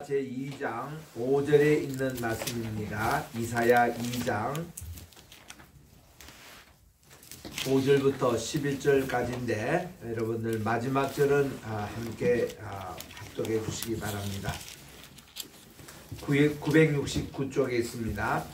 제2장 5절에 있는 말씀입니다. 이사야 2장 5절부터 11절까지인데 여러분들 마지막 절은 함께 합독해 주시기 바랍니다. 969쪽에 있습니다.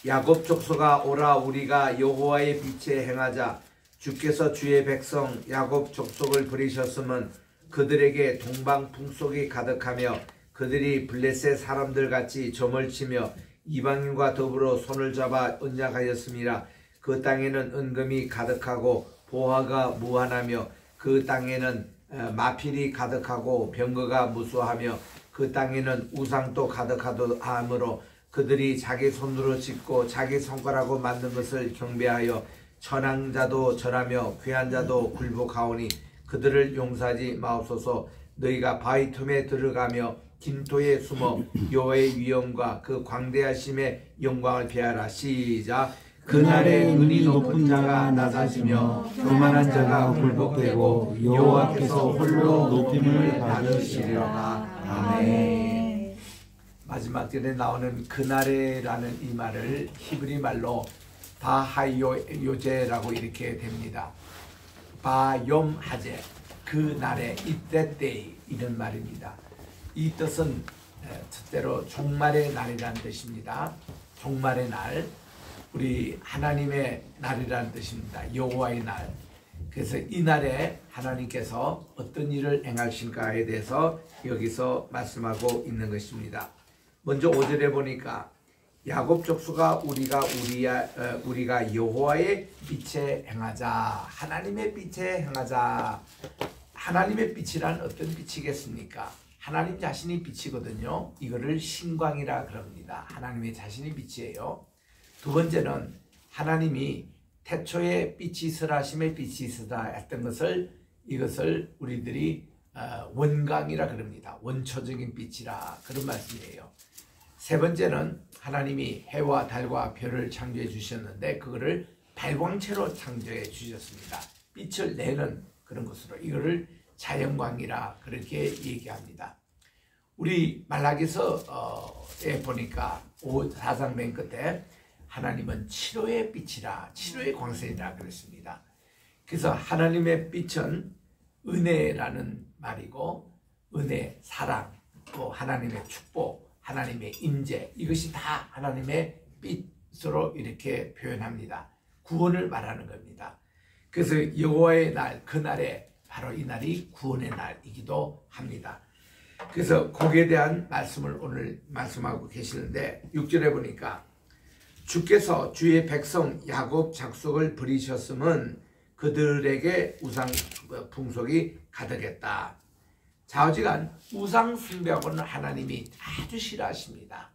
야곱 족속아 오라, 우리가 여호와의 빛에 행하자. 주께서 주의 백성 야곱 족속을 부리셨음은 그들에게 동방풍속이 가득하며 그들이 블레셋 사람들같이 점을 치며 이방인과 더불어 손을 잡아 언약하였음이라. 그 땅에는 은금이 가득하고 보화가 무한하며 그 땅에는 마필이 가득하고 병거가 무수하며 그 땅에는 우상도 가득하므로 그들이 자기 손으로 짓고 자기 손가락으로 만든 것을 경배하여 천한 자도 절하며 귀한 자도 굴복하오니 그들을 용서하지 마옵소서. 너희가 바위 틈에 들어가며 긴토에 숨어 여호와의 위엄과 그 광대하심의 영광을 피하라. 시작. 그날에 은이 높은 자가 낮아지며 교만한 자가 굴복되고 여호와께서 홀로 높임을 받으시리라. 아멘. 마지막 절에 나오는 그날에라는 이 말을 히브리 말로 바하요제라고 이렇게 됩니다. 바욤 하제, 그날에 이때 때이 이런 말입니다. 이 뜻은 첫째로 종말의 날이라는 뜻입니다. 종말의 날, 우리 하나님의 날이라는 뜻입니다. 여호와의 날. 그래서 이 날에 하나님께서 어떤 일을 행하실까에 대해서 여기서 말씀하고 있는 것입니다. 먼저 5절에 보니까 야곱 족속아 우리가 여호와의 빛에 행하자. 하나님의 빛에 행하자. 하나님의 빛이란 어떤 빛이겠습니까? 하나님 자신이 빛이거든요. 이거를 신광이라 그럽니다. 하나님의 자신이 빛이에요. 두 번째는 하나님이 태초에 빛이 있으라 하심에 빛이 있으라 했던 것을, 이것을 우리들이 원광이라 그럽니다. 원초적인 빛이라, 그런 말씀이에요. 세 번째는 하나님이 해와 달과 별을 창조해 주셨는데 그거를 발광체로 창조해 주셨습니다. 빛을 내는 그런 것으로, 이거를 자연광이라 그렇게 얘기합니다. 우리 말라기서에 보니까 4장 맨 끝에 하나님은 치료의 빛이라, 치료의 광선이라 그랬습니다. 그래서 하나님의 빛은 은혜라는 말이고, 은혜, 사랑, 또 하나님의 축복, 하나님의 임재, 이것이 다 하나님의 빛으로 이렇게 표현합니다. 구원을 말하는 겁니다. 그래서 여호와의 날, 그날에 바로 이 날이 구원의 날이기도 합니다. 그래서 거기에 대한 말씀을 오늘 말씀하고 계시는데 6절에 보니까 주께서 주의 백성 야곱 족속을 버리셨음은 그들에게 우상 풍속이 가득했다. 좌우지간 우상 숭배하고는 하나님이 아주 싫어하십니다.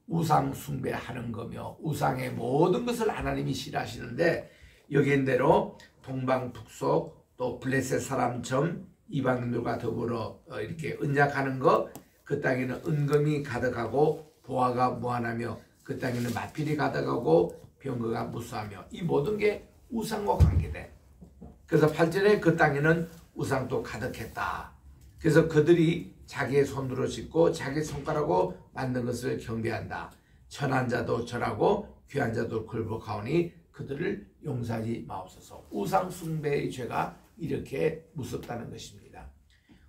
우상 숭배하는 거며 우상의 모든 것을 하나님이 싫어하시는데, 여기인 대로 동방북속 또 블레셋 사람 점 이방인들과 더불어 이렇게 언약하는 것, 그 땅에는 은금이 가득하고 보화가 무한하며 그 땅에는 마필이 가득하고 병거가 무수하며, 이 모든 게 우상과 관계돼. 그래서 8절에 그 땅에는 우상도 가득했다. 그래서 그들이 자기의 손으로 짓고 자기 손가락으로 만든 것을 경배한다. 천한 자도 절하고 귀한 자도 굴복하오니 그들을 용서하지 마옵소서. 우상 숭배의 죄가 이렇게 무섭다는 것입니다.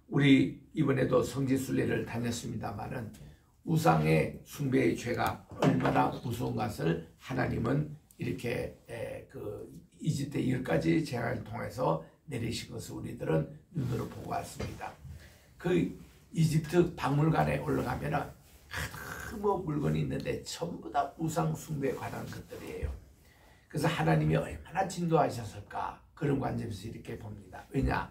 우리 이번에도 성지순례를 다녔습니다마는 우상의 숭배의 죄가 얼마나 무서운 것을 하나님은 이렇게 이집트 10가지 재앙을 통해서 내리신 것을 우리들은 눈으로 보고 왔습니다. 그 이집트 박물관에 올라가면은 뭐 물건이 있는데 전부 다 우상 숭배에 관한 것들이에요. 그래서 하나님이 얼마나 진도하셨을까, 그런 관점에서 이렇게 봅니다. 왜냐?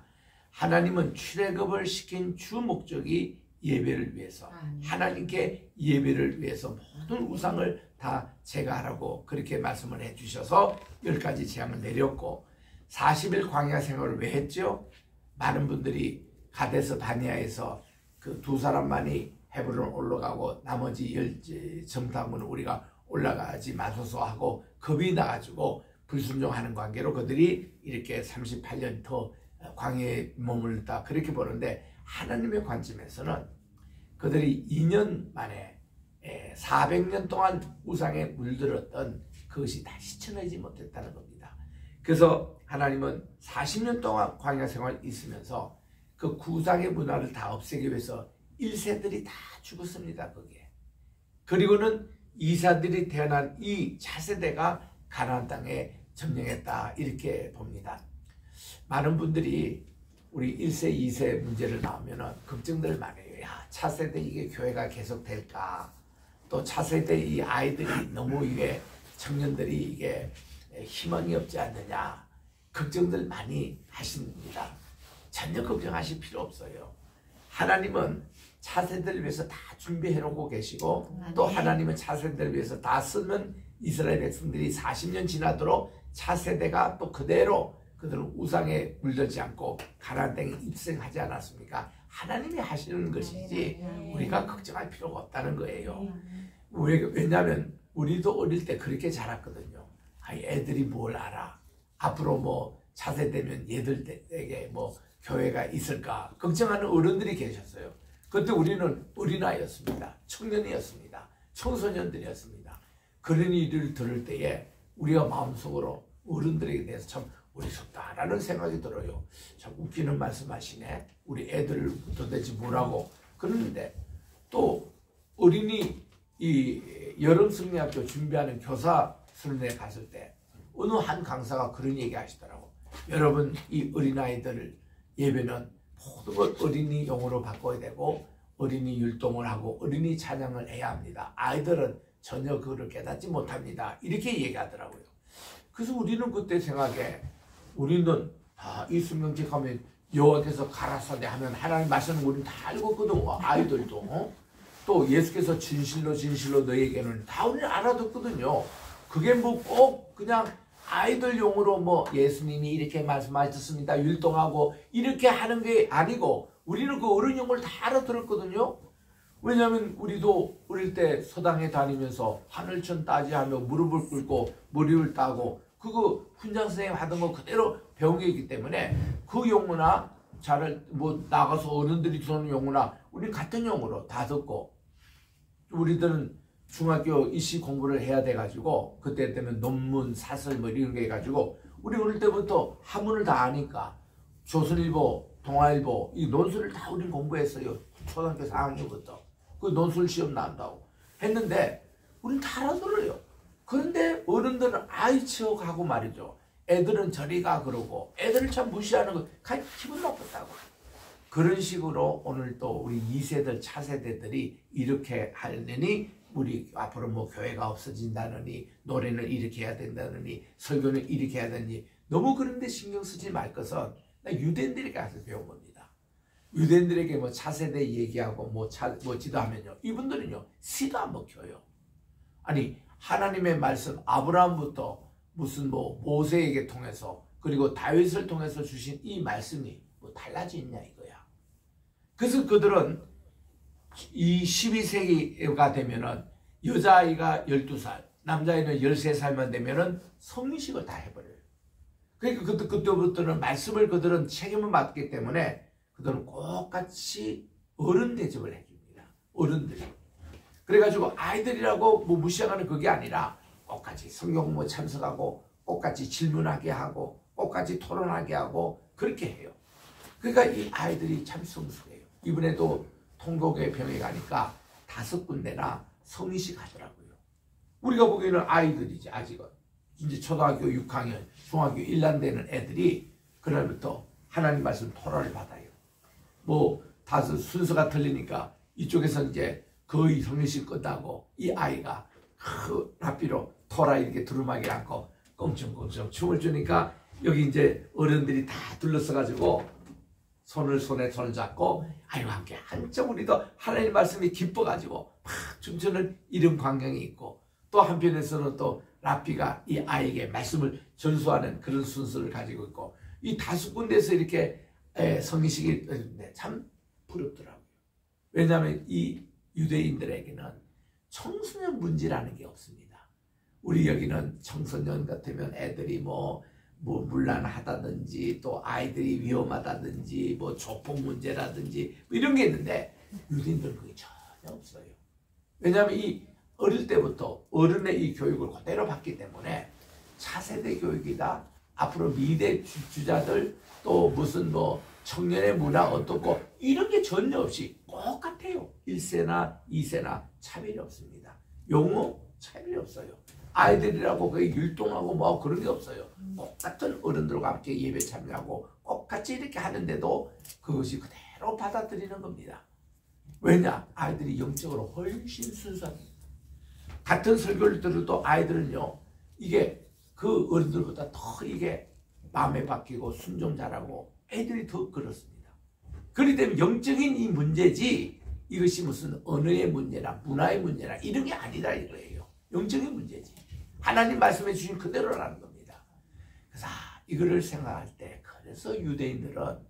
하나님은 출애굽을 시킨 주 목적이 예배를 위해서, 하나님께 예배를 위해서 모든 우상을 다 제거하라고 그렇게 말씀을 해주셔서 10가지 재앙을 내렸고, 40일 광야 생활을 왜 했죠? 많은 분들이 가데스 바니아에서 그 두 사람만이 헤브론 올라가고 나머지 10정탐은 우리가 올라가지 마소서 하고 겁이 나가지고 불순종하는 관계로 그들이 이렇게 38년 더 광야에 머물렀다, 그렇게 보는데, 하나님의 관점에서는 그들이 2년 만에 400년 동안 우상에 물들었던 그것이 다시 쳐내지 못했다는 겁니다. 그래서 하나님은 40년 동안 광야 생활 있으면서 그 구상의 문화를 다 없애기 위해서 1세들이 다 죽었습니다. 그게. 그리고는 2세들이 태어난 이 차세대가 가나안 땅에 점령했다 이렇게 봅니다. 많은 분들이 우리 1세, 2세 문제를 나오면 걱정들 많이 해요. 야, 차세대 이게 교회가 계속 될까? 또 차세대 이 아이들이 너무 이게 청년들이 이게 희망이 없지 않느냐 걱정들 많이 하십니다. 전혀 걱정하실 필요 없어요. 하나님은 차세대를 위해서 다 준비해 놓고 계시고 또 하나님은 차세대를 위해서 다 쓰는 이스라엘 백성들이 40년 지나도록 차세대가 또 그대로 그들은 우상에 물들지 않고 가나안 땅에 입성하지 않았습니까? 하나님이 하시는 것이지 우리가 걱정할 필요가 없다는 거예요. 왜냐하면 우리도 어릴 때 그렇게 자랐거든요. 애들이 뭘 알아? 앞으로 뭐 차세되면 얘들에게 뭐 교회가 있을까? 걱정하는 어른들이 계셨어요. 그때 우리는 어린아이였습니다. 청년이었습니다. 청소년들이었습니다. 그런 일을 들을 때에 우리가 마음속으로 어른들에게 대해서 참 우리 속다라는 생각이 들어요. 참 웃기는 말씀하시네. 우리 애들을 도대체 뭐라고 그러는데 또 어린이 이 여름 승리학교 준비하는 교사 수련회 갔을 때 어느 한 강사가 그런 얘기 하시더라고. 여러분 이 어린아이들 예배는 모든 걸 어린이 용어로 바꿔야 되고 어린이 율동을 하고 어린이 찬양을 해야 합니다. 아이들은 전혀 그걸 깨닫지 못합니다. 이렇게 얘기하더라고요. 그래서 우리는 그때 생각에 우리는 이 순명책 하면 여호와께서 가라사대 하면 하나님 말씀은 우리는 다 알거든. 아이들도 또 예수께서 진실로 진실로 너에게는 다 우리는 알아듣거든요. 그게 뭐 꼭 그냥 아이들 용으로 뭐 예수님이 이렇게 말씀하셨습니다 율동하고 이렇게 하는 게 아니고 우리는 그 어른 용어를 다 알아들었거든요. 왜냐하면 우리도 어릴 때 서당에 다니면서 하늘천 따지하며 무릎을 꿇고 머리를 따고 그거 훈장 선생님 하던 거 그대로 배운 게 있기 때문에 그 용어나 잘 뭐 나가서 어른들이 주는 용어나 우리 같은 용어로 다 듣고 우리들은 중학교 입시 공부를 해야 돼가지고 그때 되면 논문, 사설 뭐 이런 게 해가지고 우리 어릴 때부터 한문을 다 아니까 조선일보, 동아일보 이 논술을 다 우리는 공부했어요. 초등학교 4학년부터 그 논술 시험 나온다고 했는데 우리는 다 알아들어요. 그런데 어른들은 아이 치워가고 말이죠. 애들은 저리 가 그러고 애들을 참 무시하는 거 기분 나쁘다고. 그런 식으로 오늘 또 우리 2세들 차세대들이 이렇게 하려니 우리 앞으로 뭐 교회가 없어진다느니 노래는 이렇게 해야 된다느니 설교는 이렇게 해야 되니 너무 그런데 신경 쓰지 말 것은 유대인들에게 가서 배운 겁니다. 유대인들에게 뭐 차세대 얘기하고 뭐 지도하면요 이분들은요 시도 안 먹혀요. 아니 하나님의 말씀 아브라함부터 무슨 뭐 모세에게 통해서 그리고 다윗을 통해서 주신 이 말씀이 뭐 달라지냐 이거야. 그래서 그들은 이 12세기가 되면은 여자아이가 12살, 남자아이는 13살만 되면은 성인식을 다 해버려요. 그러니까 그때부터는 말씀을 그들은 책임을 맡기 때문에 그들은 똑같이 어른 대접을 해줍니다. 어른들이. 그래가지고 아이들이라고 뭐 무시하는 그게 아니라 똑같이 성경 뭐 참석하고 똑같이 질문하게 하고 똑같이 토론하게 하고 그렇게 해요. 그러니까 이 아이들이 참 성숙해요. 이번에도 통곡의 병에 가니까 5군데나 성인식 하더라고요. 우리가 보기에는 아이들이지 아직은. 이제 초등학교 6학년, 중학교 1년 되는 애들이 그날부터 하나님 말씀 토라를 받아요. 뭐 다소 순서가 틀리니까 이쪽에서 이제 거의 성인식 끝나고 이 아이가 그 라삐로 토라 이렇게 두루마기 안고 껑충껑충 춤을 추니까 여기 이제 어른들이 다 둘러서가지고 손을 잡고 아이와 함께 한참 우리도 하나님 말씀이 기뻐가지고 막 춤추는 이런 광경이 있고 또 한편에서는 또 라삐가 이 아이에게 말씀을 전수하는 그런 순서를 가지고 있고 이 5군데에서 이렇게 성기식이 참 부럽더라고요. 왜냐하면 이 유대인들에게는 청소년 문제라는 게 없습니다. 우리 여기는 청소년 같으면 애들이 뭐 문란하다든지 또 아이들이 위험하다든지 뭐 조폭 문제라든지 뭐 이런 게 있는데 유대인들은 그게 전혀 전혀 없어요. 왜냐하면 이 어릴 때부터 어른의 이 교육을 그대로 받기 때문에 차세대 교육이다. 앞으로 미래 주자들 또 무슨 뭐 청년의 문화 어떻고 이런 게 전혀 없이 똑같아요. 1세나 2세나 차별이 없습니다. 용어 차별이 없어요. 아이들이라고 그게 율동하고 뭐 그런 게 없어요. 똑같은 어른들과 함께 예배 참여하고 똑같이 이렇게 하는데도 그것이 그대로 받아들이는 겁니다. 왜냐? 아이들이 영적으로 훨씬 순수합니다. 같은 설교를 들어도 아이들은요, 이게 그 어른들보다 더 이게 마음에 박히고 순종 잘하고 애들이 더 그렇습니다. 그렇기 때문에 영적인 이 문제지 이것이 무슨 언어의 문제나 문화의 문제나 이런 게 아니다 이거예요. 영적인 문제지. 하나님 말씀해 주신 그대로라는 겁니다. 그래서 이거를 생각할 때 그래서 유대인들은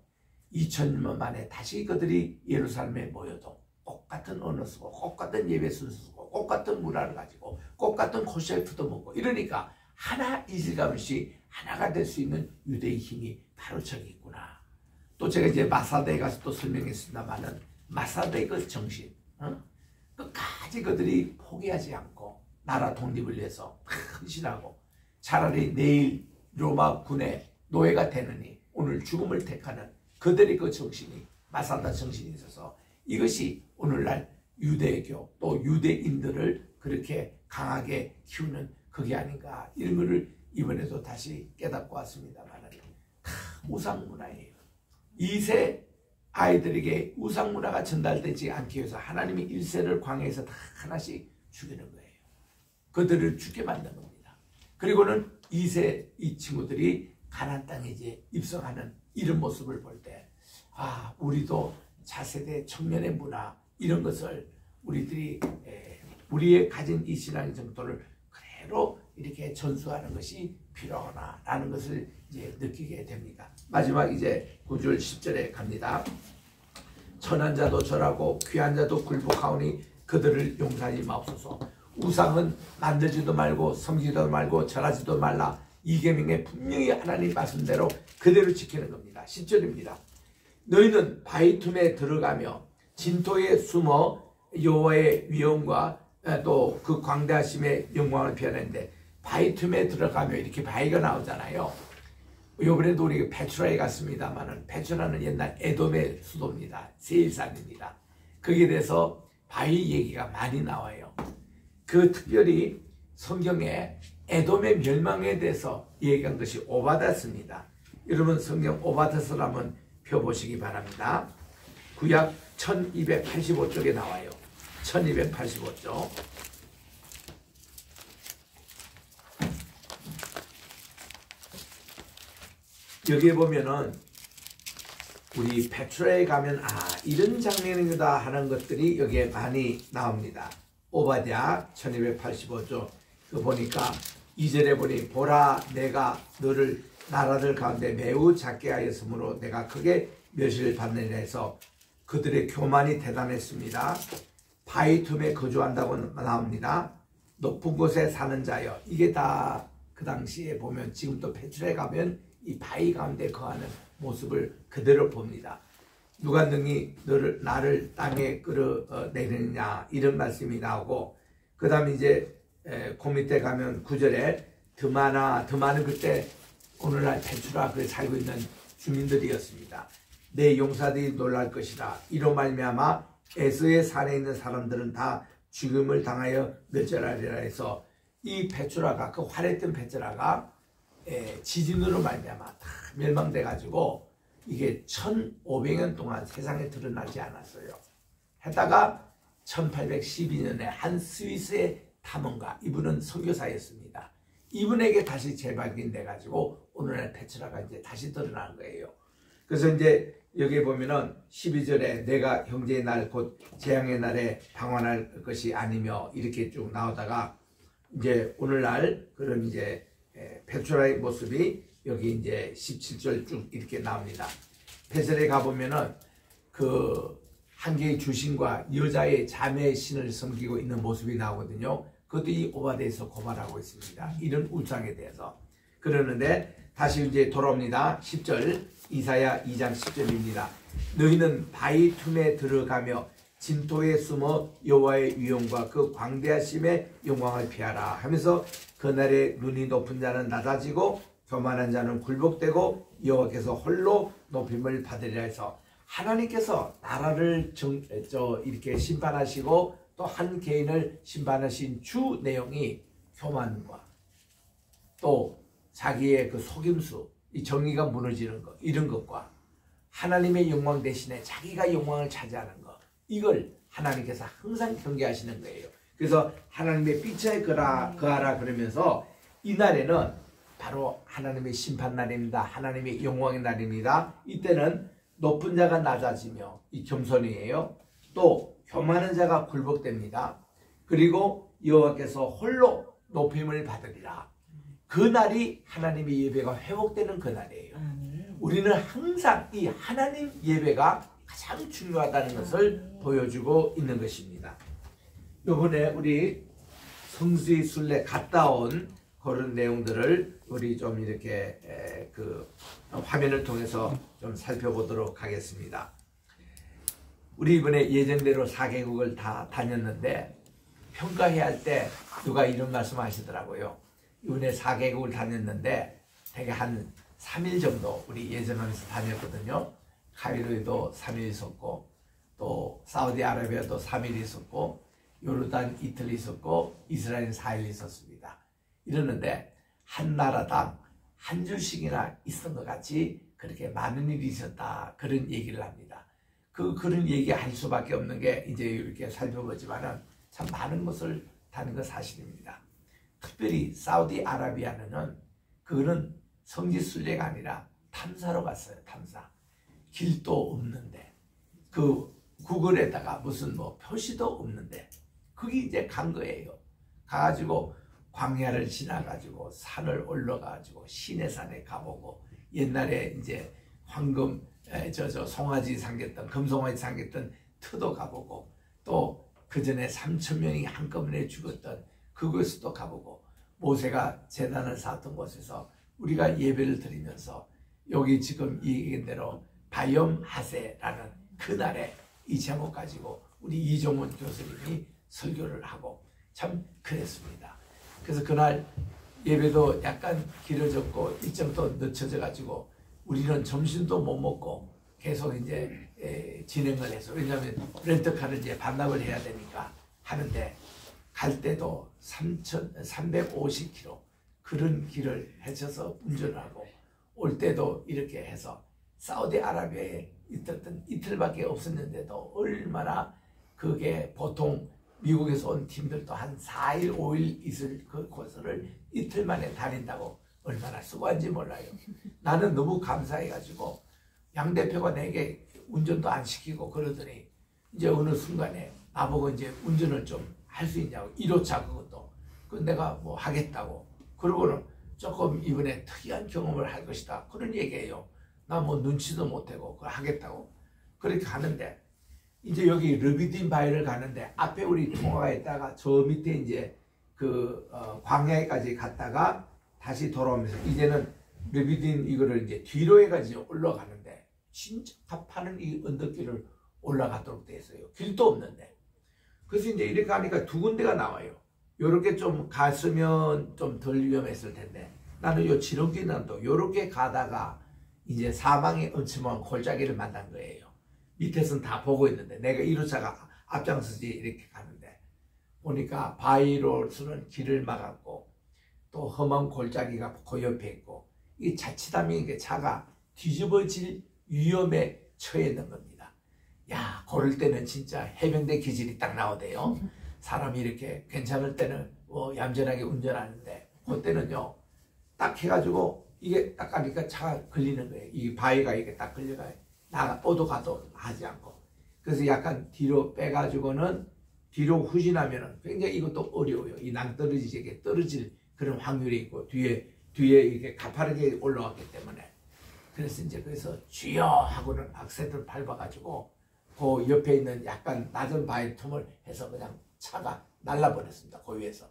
2000년 만에 다시 그들이 예루살렘에 모여도 똑같은 언어 쓰고 똑같은 예배 순서 쓰고 똑같은 문화를 가지고 똑같은 코셰프도 먹고 이러니까 하나 이질감없이 하나가 될 수 있는 유대의 힘이 바로 저기 있구나. 또 제가 이제 마사대에 가서 또 설명했습니다만은 마사대의 그 정신, 끝까지 그들이 포기하지 않고 나라 독립을 위해서 헌신하고 차라리 내일 로마 군의 노예가 되느니 오늘 죽음을 택하는 그들의 그 정신이 마사다 정신이 있어서 이것이 오늘날 유대교 또 유대인들을 그렇게 강하게 키우는 그게 아닌가 이런 거를 이번에도 다시 깨닫고 왔습니다만 다 우상문화예요. 2세 아이들에게 우상문화가 전달되지 않기 위해서 하나님이 1세를 광야에서 다 하나씩 죽이는 거예요. 그들을 죽게 만든 겁니다. 그리고는 2세 이 친구들이 가나안 땅에 이제 입성하는 이런 모습을 볼 때 우리도 차세대 청년의 문화 이런 것을 우리들이 우리의 가진 이 신앙의 정도를 그대로 이렇게 전수하는 것이 필요하구나라는 것을 이제 느끼게 됩니다. 마지막 이제 9절 10절에 갑니다. 천한 자도 절하고 귀한 자도 굴복하오니 그들을 용서하지 마옵소서. 우상은 만들지도 말고 섬기지도 말고 절하지도 말라. 이 계명에 분명히 하나님 말씀대로 그대로 지키는 겁니다. 10절입니다. 너희는 바위 틈에 들어가며 진토에 숨어 여호와의 위엄과 또 그 광대하심의 영광을 표현했는데 바위 틈에 들어가며 이렇게 바위가 나오잖아요. 이번에도 우리 페트라에 갔습니다만은 페트라는 옛날 에돔의 수도입니다. 세일산입니다. 거기에 대해서 바위 얘기가 많이 나와요. 그 특별히 성경에 에돔의 멸망에 대해서 얘기한 것이 오바다스입니다. 여러분 성경 오바다스를 한번 펴보시기 바랍니다. 구약 1285쪽에 나와요. 1285쪽. 여기에 보면은 우리 페트라에 가면 이런 장면이다 하는 것들이 여기에 많이 나옵니다. 오바댜 1285쪽 그 보니까 2절에 보니 보라 내가 너를 나라들 가운데 매우 작게 하였으므로 내가 크게 멸시를 받느니라 해서 그들의 교만이 대단했습니다. 바위 틈에 거주한다고 나옵니다. 높은 곳에 사는 자여. 이게 다 그 당시에 보면 지금도 페트라에 가면 이 바위 가운데 거하는 모습을 그대로 봅니다. 누가 능히 나를 땅에 끌어내리느냐 이런 말씀이 나오고 그 다음에 이제 그 밑에 가면 9절에 드마는 그때 오늘날 페트라 그에 살고 있는 주민들이었습니다. 내 용사들이 놀랄 것이다. 이로 말미암아 에서의 산에 있는 사람들은 다 죽음을 당하여 멸절하리라 해서 이 페트라가 그 활했던 페트라가 지진으로 말미암아 다 멸망돼 가지고 이게 1500년 동안 세상에 드러나지 않았어요. 했다가 1812년에 한 스위스의 탐험가 이분은 선교사였습니다. 이분에게 다시 재발견돼 가지고 오늘날 페트라가 이제 다시 드러난 거예요. 그래서 이제 여기 보면은 12절에 내가 형제의 날 곧 재앙의 날에 방황할 것이 아니며 이렇게 쭉 나오다가 이제 오늘날 그런 이제 페트라의 모습이 여기 이제 17절 쭉 이렇게 나옵니다. 페트라에 가보면은 그 한 개의 주신과 여자의 자매의 신을 섬기고 있는 모습이 나오거든요. 그것도 이 오바댜에서 고발하고 있습니다. 이런 우상에 대해서. 그러는데 다시 이제 돌아옵니다. 10절 이사야 2장 10절입니다. 너희는 바위 틈에 들어가며 진토에 숨어 여호와의 위엄과 그 광대하심의 영광을 피하라 하면서 그날에 눈이 높은 자는 낮아지고 교만한 자는 굴복되고 여호와께서 홀로 높임을 받으리라 해서 하나님께서 나라를 이렇게 심판하시고 또 한 개인을 심판하신 주 내용이 교만과 또 자기의 그 속임수, 이 정의가 무너지는 것, 이런 것과 하나님의 영광 대신에 자기가 영광을 차지하는 것, 이걸 하나님께서 항상 경계하시는 거예요. 그래서 하나님의 빛에 거하라 그러면서 이 날에는 바로 하나님의 심판 날입니다. 하나님의 영광의 날입니다. 이때는 높은 자가 낮아지며 이 겸손이에요. 또 교만한 자가 굴복됩니다. 그리고 여호와께서 홀로 높임을 받으리라. 그 날이 하나님의 예배가 회복되는 그 날이에요. 우리는 항상 이 하나님 예배가 가장 중요하다는 것을 보여주고 있는 것입니다. 이번에 우리 성수의 순례 갔다 온 그런 내용들을 우리 좀 이렇게 그 화면을 통해서 좀 살펴보도록 하겠습니다. 우리 이번에 예정대로 4개국을 다 다녔는데 평가해야 할 때 누가 이런 말씀 하시더라고요. 이번에 4개국을 다녔는데 되게 한 3일 정도 우리 예전하면서 다녔거든요. 카이로에도 3일 있었고 또 사우디아라비아도 3일 있었고 요르단 이틀 있었고 이스라엘 4일 있었습니다. 이러는데 한 나라당 한 주씩이나 있었던 것 같이 그렇게 많은 일이 있었다 그런 얘기를 합니다. 그런 얘기할 수밖에 없는 게 이제 이렇게 살펴보지만은 참 많은 것을 다는 건 사실입니다. 특별히 사우디아라비아는 그거는 성지 순례가 아니라 탐사로 갔어요. 탐사. 길도 없는데 그 구글에다가 무슨 뭐 표시도 없는데 거기 이제 간 거예요. 가가지고 광야를 지나가지고 산을 올라가지고 시내산에 가보고 옛날에 이제 황금 송아지 삼겼던 금송아지 삼겼던 터도 가보고 또 그 전에 3,000명이 한꺼번에 죽었던 그곳도 가보고 모세가 제단을 쌓았던 곳에서 우리가 예배를 드리면서 여기 지금 얘기한 대로 바염 하세라는 그날에 이 제목 가지고 우리 이종원 교수님이 설교를 하고 참 그랬습니다. 그래서 그날 예배도 약간 길어졌고 일정도 늦춰져 가지고 우리는 점심도 못 먹고 계속 이제 진행을 해서 왜냐하면 렌터카를 이제 반납을 해야 되니까 하는데 갈 때도 350km 그런 길을 헤쳐서 운전을 하고 올 때도 이렇게 해서 사우디아라비아에 있었던 이틀밖에 없었는데도 얼마나 그게 보통 미국에서 온 팀들도 한 4일, 5일 있을 그 코스를 이틀 만에 다닌다고 얼마나 수고한지 몰라요. 나는 너무 감사해가지고 양 대표가 내게 운전도 안 시키고 그러더니 이제 어느 순간에 나보고 이제 운전을 좀 할 수 있냐고 1호차 그것도 그 내가 뭐 하겠다고 그러고는 조금 이번에 특이한 경험을 할 것이다 그런 얘기예요. 나 뭐 눈치도 못하고 그걸 하겠다고 그렇게 가는데 이제 여기 르비딘 바위를 가는데 앞에 우리 통화가 있다가 저 밑에 이제 그 광야에까지 갔다가 다시 돌아오면서 이제는 르비딘 이거를 이제 뒤로 해가지고 올라가는데 진짜 가파른 이 언덕길을 올라가도록 돼 있어요. 길도 없는데. 그래서 이제 이렇게 하니까 두 군데가 나와요. 요렇게 좀 갔으면 좀 덜 위험했을 텐데 나는 요 지름길난도 요렇게 가다가 이제 사방에 엄청난 골짜기를 만난 거예요. 밑에서는 다 보고 있는데 내가 1호차가 앞장서지 이렇게 가는데 보니까 바위로서는 길을 막았고 또 험한 골짜기가 그 옆에 있고 이 자칫하면 이게 차가 뒤집어질 위험에 처해 있는 겁니다. 야, 그럴 때는 진짜 해병대 기질이 딱 나오대요. 사람이 이렇게 괜찮을 때는 얌전하게 운전하는데 그때는요 딱 해가지고 이게 딱 가니까 차가 걸리는 거예요. 이 바위가 이게 딱 걸려가요. 나가 오도 가도 하지 않고 그래서 약간 뒤로 빼가지고는 뒤로 후진하면은 굉장히 이것도 어려워요. 이 낭떠러지게 떨어질 그런 확률이 있고 뒤에 이렇게 가파르게 올라왔기 때문에 그래서 이제 그래서 주여 하고는 악셀을 밟아가지고 그 옆에 있는 약간 낮은 바위 틈을 해서 그냥 차가 날라버렸습니다. 그 위에서.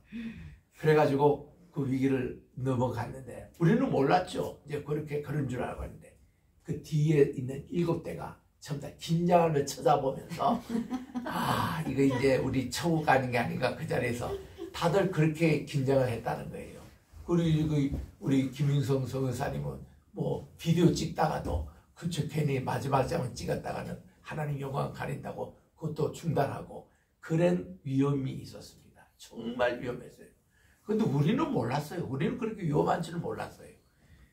그래가지고 그 위기를 넘어갔는데 우리는 몰랐죠. 이제 그렇게 그런 줄 알고 했는데 그 뒤에 있는 7대가 전부 다 긴장을 쳐다보면서 아 이거 이제 우리 천국 가는 게 아닌가 그 자리에서 다들 그렇게 긴장을 했다는 거예요. 그리고 우리 김윤성 성교사님은 뭐 비디오 찍다가도 그쵸 괜히 마지막 장면 찍었다가는 하나님 영광 가린다고 그것도 중단하고 그런 위험이 있었습니다. 정말 위험했어요. 근데 우리는 몰랐어요. 우리는 그렇게 위험한 줄은 몰랐어요.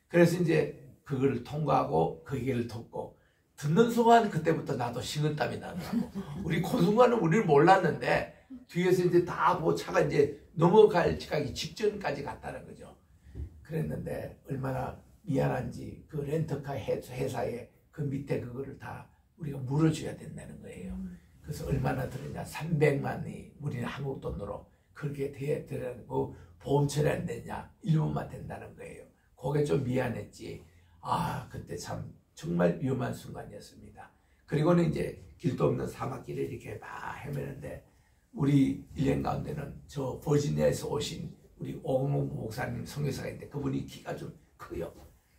그래서 이제 그거를 통과하고 그 얘기를 듣고 듣는 순간 그때부터 나도 식은땀이 나더라고. 우리 그 순간은 우리는 몰랐는데 뒤에서 이제 다 뭐 차가 이제 넘어가기 직전까지 갔다는 거죠. 그랬는데 얼마나 미안한지 그 렌터카 회사에 그 밑에 그거를 다 우리가 물어줘야 된다는 거예요. 그래서 얼마나 들었냐 300만이 우리는 한국 돈으로 그렇게 되고 보험처리 안 됐냐 1분만 된다는 거예요. 그게 좀 미안했지. 아 그때 참 정말 위험한 순간이었습니다. 그리고는 이제 길도 없는 사막길을 이렇게 막 헤매는데 우리 일행 가운데는 저 버지니아에서 오신 우리 오공목 목사님 선교사가 있는데 그분이 키가 좀 커요.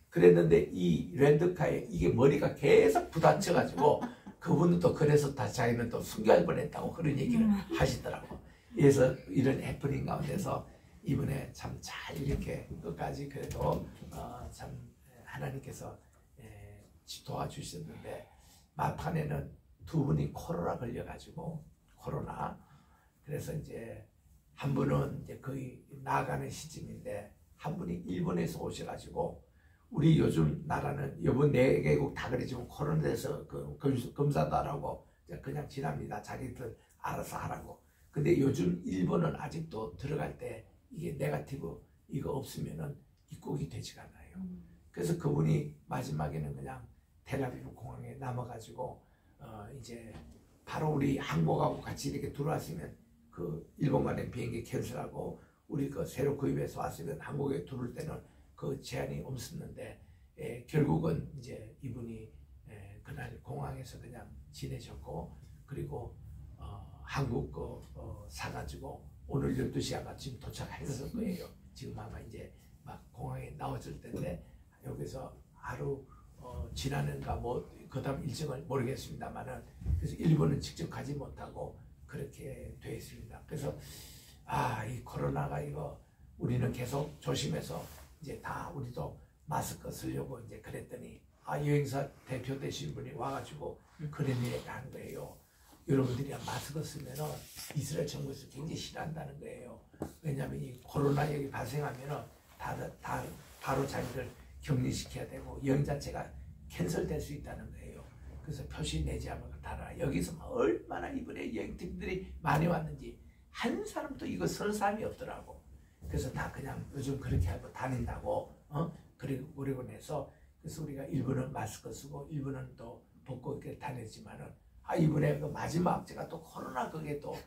그랬는데 이 렌트카에 이게 머리가 계속 부딪혀가지고 그분은 또 그래서 다 자기는 또 순교할 뻔했다고 그런 얘기를 하시더라고. 그래서 이런 해프닝 가운데서 이번에 참 잘 이렇게 끝까지 그래도 참 하나님께서 도와주셨는데 막판에는 두 분이 코로나 걸려가지고 코로나 그래서 이제 한 분은 이제 거의 나가는 시점인데 한 분이 일본에서 오셔가지고 우리 요즘 나라는 이번 4개국 다 그랬지만 코로나에서 그 검사도 안 하고 그냥 지납니다. 자기들 알아서 하라고. 근데 요즘 일본은 아직도 들어갈 때 이게 네거티브 이거 없으면은 입국이 되지가 않아요. 그래서 그분이 마지막에는 그냥 텔아비브 공항에 남아가지고 이제 바로 우리 항복하고 같이 이렇게 들어왔으면 그 일본 가는 비행기 캔슬하고 우리 그 새로 구입해서 왔으면 한국에 들어올 때는 그 제한이 없었는데 결국은 이제 이분이 그날 공항에서 그냥 지내셨고 그리고 한국 사가지고 오늘 12시 아마 지금 도착했을 거예요. 지금 아마 이제 막 공항에 나왔을 텐데 여기서 하루 지나는가 뭐 그다음 일정을 모르겠습니다만은 그래서 일본은 직접 가지 못하고 그렇게 돼 있습니다. 그래서 이 코로나가 이거 우리는 계속 조심해서 이제 다 우리도 마스크 쓰려고 이제 그랬더니 여행사 대표 되신 분이 와가지고 그런 얘기를 한 거예요. 여러분들이 마스크 쓰면은 이스라엘 정부에서 굉장히 싫어한다는 거예요. 왜냐하면 이 코로나 여기 발생하면은 다 바로 자기들 격리시켜야 되고 여행 자체가 캔슬될 수 있다는 거예요. 그래서 표시 내지 않으면 달아. 여기서 얼마나 이번에 여행팀들이 많이 왔는지 한 사람도 이거 설 사람이 없더라고. 그래서 다 그냥 요즘 그렇게 하고 다닌다고 그리고 내서 그래서 우리가 일부는 마스크 쓰고 일부는 또 벗고 이렇게 다녔지만은 이번에 그 마지막 제가 또 코로나 그게 또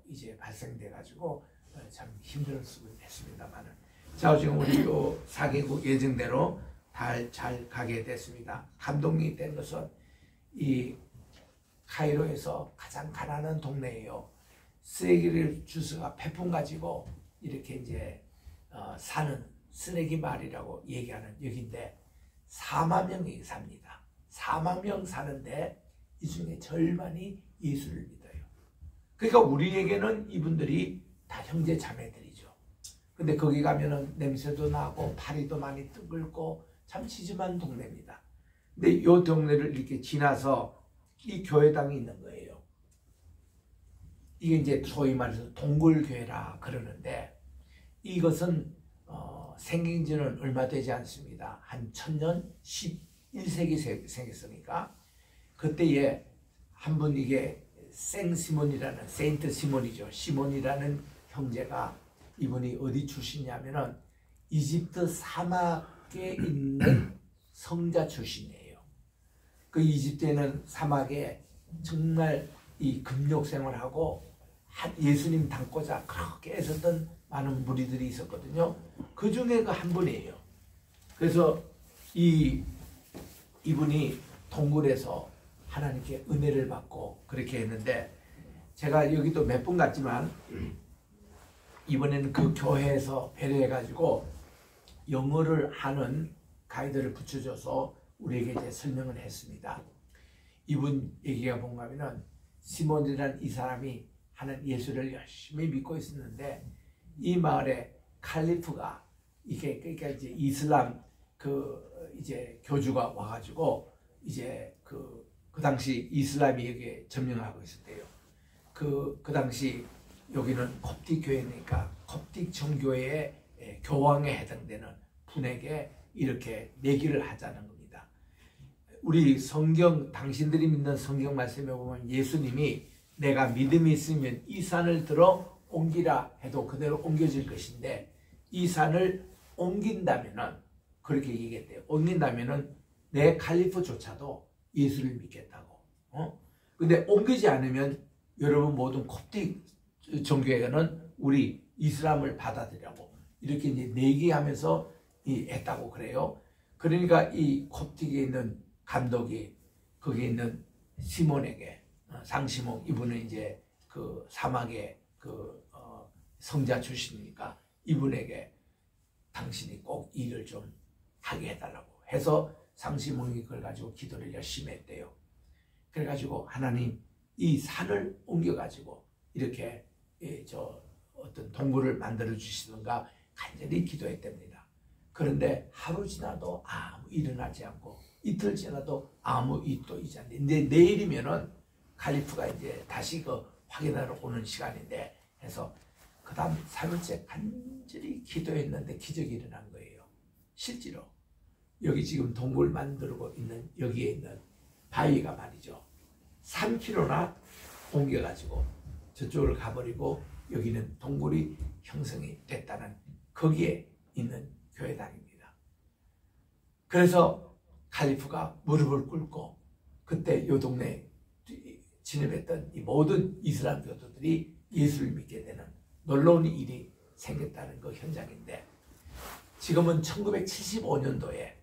이제 발생돼 가지고 참 힘들 수는 했습니다만은 자 지금 우리 또 4개국 예정대로 잘 가게 됐습니다. 감동이 된 것은 이 카이로에서 가장 가난한 동네예요. 쓰레기를 주스가 폐품 가지고 이렇게 이제 사는 쓰레기 마을이라고 얘기하는 여기인데 4만 명이 삽니다. 4만 명 사는데 이 중에 절반이 예수를 믿어요. 그러니까 우리에게는 이분들이 다 형제 자매들이죠. 근데 거기 가면은 냄새도 나고 파리도 많이 끓고 참 지저분한 동네입니다. 근데 이 동네를 이렇게 지나서 이 교회당이 있는 거예요. 이게 이제 소위 말해서 동굴교회라 그러는데 이것은 생긴 지는 얼마 되지 않습니다. 한 1000년 11세기 생겼으니까 그때에 한 분 이게 생시몬이라는 세인트 시몬이죠. 시몬이라는 형제가 이분이 어디 출신이냐면은 이집트 사막에 있는 성자 출신이에요. 그 이집트에는 사막에 정말 이 금욕 생활하고 예수님 닮고자 그렇게 애썼던 많은 무리들이 있었거든요. 그 중에 그 한 분이에요. 그래서 이분이 동굴에서 하나님께 은혜를 받고 그렇게 했는데 제가 여기도 몇 번 갔지만 이번에는 그 교회에서 배려해가지고 영어를 하는 가이드를 붙여줘서 우리에게 이제 설명을 했습니다. 이분 얘기가 뭔가 하면은 시몬이라는 이 사람이 하는 예수를 열심히 믿고 있었는데 이 마을에 칼리프가 이게 그러니까 이제 이슬람 이제 교주가 와가지고 이제 그 당시 이슬람이 여기에 점령하고 있었대요. 그 당시 여기는 콥틱 교회니까 콥틱 정교회의 교황에 해당되는 분에게 이렇게 내기를 하자는 겁니다. 우리 성경, 당신들이 믿는 성경 말씀에 보면 예수님이 내가 믿음이 있으면 이 산을 들어 옮기라 해도 그대로 옮겨질 것인데 이 산을 옮긴다면은 그렇게 얘기했대요. 옮긴다면은 내 칼리프조차도 예수를 믿겠다고. 근데 옮기지 않으면 여러분 모든 콥틱 정교회는 우리 이슬람을 받아들이라고 이렇게 이제 내기하면서 했다고 그래요. 그러니까 이 콥틱에 있는 감독이 거기에 있는 시몬에게 상시몬 이분은 이제 그 사막의 성자 출신이니까 이분에게 당신이 꼭 일을 좀 하게 해달라고 해서 상시몬이 그걸 가지고 기도를 열심히 했대요. 그래가지고 하나님 이 산을 옮겨가지고 이렇게 어떤 동굴을 만들어 주시던가 간절히 기도했답니다. 그런데 하루 지나도 아무 일어나지 않고 이틀 지나도 아무 일도 있지 않는데 근데 내일이면은 칼리프가 이제 다시 확인하러 오는 시간인데 해서 그 다음 3일째 간절히 기도했는데 기적이 일어난 거예요. 실제로 여기 지금 동굴 만들고 있는 여기에 있는 바위가 말이죠. 3km나 옮겨가지고 저쪽으로 가버리고 여기는 동굴이 형성이 됐다는 거기에 있는 교회당입니다. 그래서 칼리프가 무릎을 꿇고 그때 요 동네에 진입했던 이 모든 이슬람 교도들이 예수를 믿게 되는 놀라운 일이 생겼다는 그 현장인데 지금은 1975년도에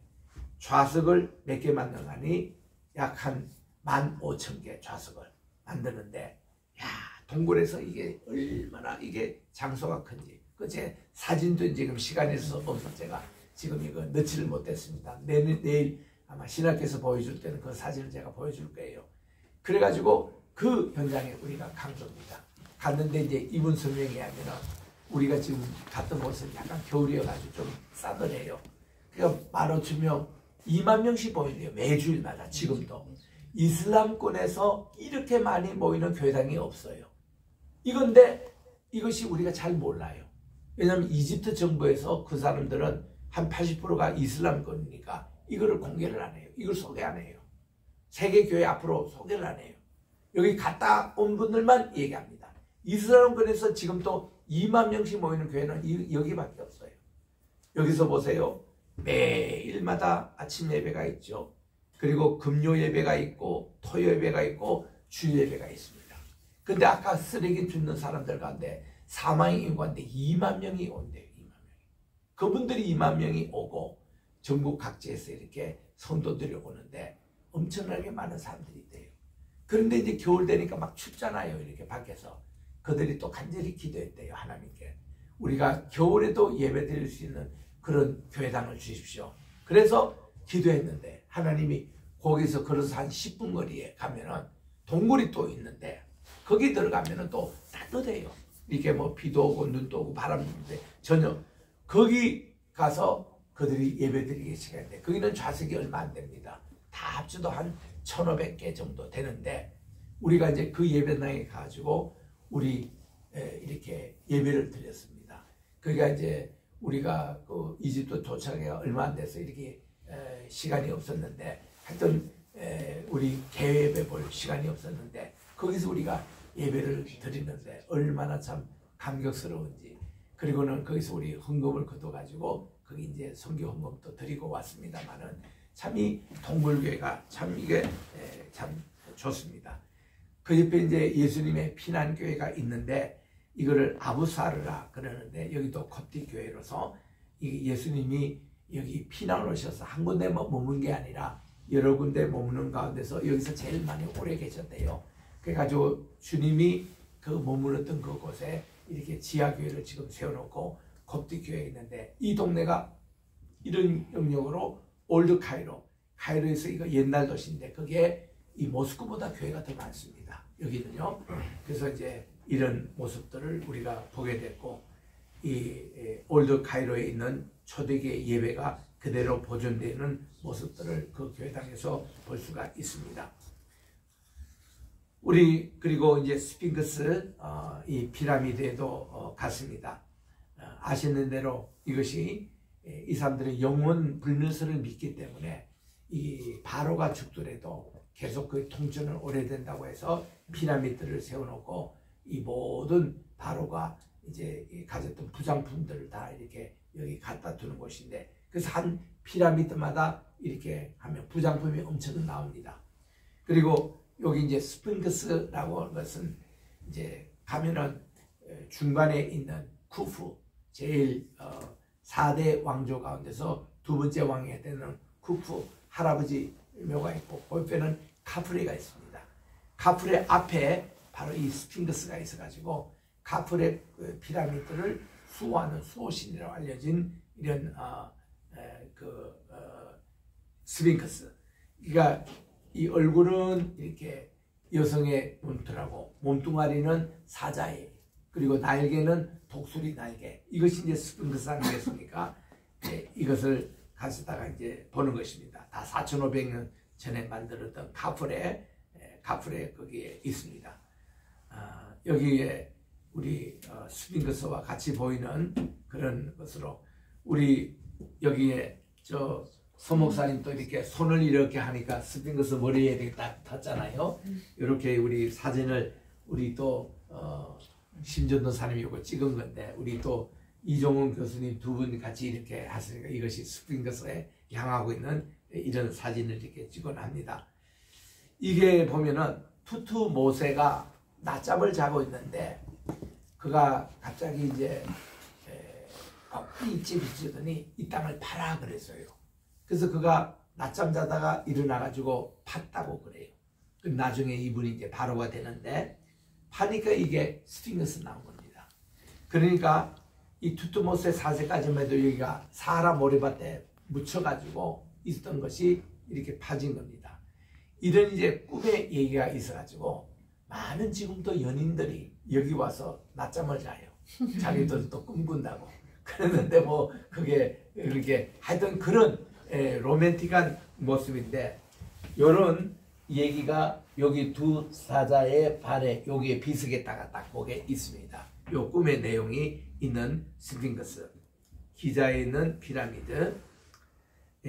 좌석을 몇 개 만들어가니 약 한 15,000개 좌석을 만드는데 야 동굴에서 이게 얼마나 이게 장소가 큰지 그 제 사진도 지금 시간이 있어서 없어서 제가 지금 이거 넣지를 못했습니다. 내일 아마 신학교에서 보여줄 때는 그 사진을 제가 보여줄 거예요. 그래가지고 그 현장에 우리가 간 겁니다. 갔는데 이제 이분 설명이 하면은 우리가 지금 갔던 곳은 약간 겨울이어가지고 좀 싸늘해요. 그러니까 15,000명, 2만 명씩 보인대요. 매주일마다 지금도. 이슬람권에서 이렇게 많이 모이는 교회당이 없어요. 이건데 이것이 우리가 잘 몰라요. 왜냐하면 이집트 정부에서 그 사람들은 한 80%가 이슬람권이니까 이거를 공개를 안 해요. 이걸 소개 안 해요. 세계교회 앞으로 소개를 안 해요. 여기 갔다 온 분들만 얘기합니다. 이슬람권에서 지금 또 2만 명씩 모이는 교회는 여기밖에 없어요. 여기서 보세요. 매일마다 아침 예배가 있죠. 그리고 금요 예배가 있고 토요 예배가 있고 주일 예배가 있습니다. 근데 아까 쓰레기 줍는 사람들 가운데 사망의 인구인데 2만 명이 온대요. 2만 명이. 그분들이 2만 명이 오고 전국 각지에서 이렇게 성도들이 오는데 엄청나게 많은 사람들이 있대요. 그런데 이제 겨울 되니까 막 춥잖아요. 이렇게 밖에서. 그들이 또 간절히 기도했대요. 하나님께. 우리가 겨울에도 예배 드릴 수 있는 그런 교회당을 주십시오. 그래서 기도했는데 하나님이 거기서 걸어서 한 10분 거리에 가면은 동굴이 또 있는데 거기 들어가면은 또 따뜻해요. 이렇게 뭐 비도 오고 눈도 오고 바람도 오는데 전혀 거기 가서 그들이 예배 드리기 시작했는데 거기는 좌석이 얼마 안 됩니다. 다 합쳐도 한 1,500개 정도 되는데 우리가 이제 그 예배당에 가지고 우리 이렇게 예배를 드렸습니다. 그러니까 이제 우리가 그 이집트 도착해 얼마 안 돼서 이렇게 시간이 없었는데 하여튼 우리 개예배 볼 시간이 없었는데 거기서 우리가 예배를 드리는데 얼마나 참 감격스러운지 그리고는 거기서 우리 헌금을 거둬가지고 거기 이제 선교 헌금도 드리고 왔습니다만은 참 이 동굴교회가 참 이게 참 좋습니다. 그 옆에 이제 예수님의 피난교회가 있는데 이거를 아부사르라 그러는데 여기도 콥틱 교회로서 이 예수님이 여기 피난 오셔서 한 군데 머문 게 아니라 여러 군데 머무는 가운데서 여기서 제일 많이 오래 계셨대요. 그래가지고 주님이 그 머물렀던 그곳에 이렇게 지하교회를 지금 세워놓고 콥틱 교회가 있는데 이 동네가 이런 영역으로 올드 카이로, 카이로에서 이거 옛날 도시인데 그게 이 모스크보다 교회가 더 많습니다. 여기는요. 그래서 이제 이런 모습들을 우리가 보게 됐고, 이 올드 카이로에 있는 초대교회 예배가 그대로 보존되는 모습들을 그 교회당에서 볼 수가 있습니다. 우리 그리고 이제 스핑크스 이 피라미드에도 갔습니다. 아시는 대로 이것이 이 사람들은 영원 불멸설을 믿기 때문에 이 바로가 죽더라도 계속 그 통치는 오래된다고 해서 피라미드를 세워놓고 이 모든 바로가 이제 가졌던 부장품들을 다 이렇게 여기 갖다 두는 곳인데, 그래서 한 피라미드마다 이렇게 하면 부장품이 엄청 나옵니다. 그리고 여기 이제 스핑크스라고 하는 것은 이제 가면은 중간에 있는 쿠프, 제일 4대 왕조 가운데서 두 번째 왕이 되는 쿠프 할아버지 묘가 있고, 그 옆에는 카프레가 있습니다. 카프레 앞에 바로 이 스핑크스가 있어가지고 카프레 피라미드를 수호하는 수호신이라고 알려진 이런 스핑크스. 그러니까 이 얼굴은 이렇게 여성의 몸뚱하고 몸뚱아리는 사자의, 그리고 날개는 독수리 날개. 이것이 이제 스핑크스 아니겠습니까? 이것을 가져다가 이제 보는 것입니다. 다 4,500년 전에 만들었던 카프레 거기에 있습니다. 여기에 우리 스핑크스와 같이 보이는 그런 것으로, 우리 여기에 저 서목사님 또 이렇게 손을 이렇게 하니까 스핑크스 머리에 이렇게 딱 탔잖아요. 이렇게 우리 사진을 우리 또 심전도 사님이 이거 찍은 건데, 우리 또 이종훈 교수님 두 분 같이 이렇게 하시니까 이것이 스핑크스에 향하고 있는 이런 사진을 이렇게 찍어냅니다. 이게 보면은 투투모세가 낮잠을 자고 있는데, 그가 갑자기 이제 일찍 비치더니 이 땅을 파라 그랬어요. 그래서 그가 낮잠 자다가 일어나가지고 팠다고 그래요. 나중에 이분이 이제 바로가 되는데, 파니까 이게 스핑크스 나온 겁니다. 그러니까 이 투투모세 4세까지만 해도 여기가 사하라 모래밭에 묻혀가지고 있었던 것이 이렇게 파진 겁니다. 이런 이제 꿈의 얘기가 있어가지고 많은 지금도 연인들이 여기 와서 낮잠을 자요. 자기들도 꿈꾼다고. 그랬는데 뭐 그게 이렇게 하여튼 그런 로맨틱한 모습인데, 이런 얘기가 여기 두 사자의 발에 여기에 비석에다가 딱 보게 있습니다. 요 꿈의 내용이 있는 스핑크스, 기자에 있는 피라미드,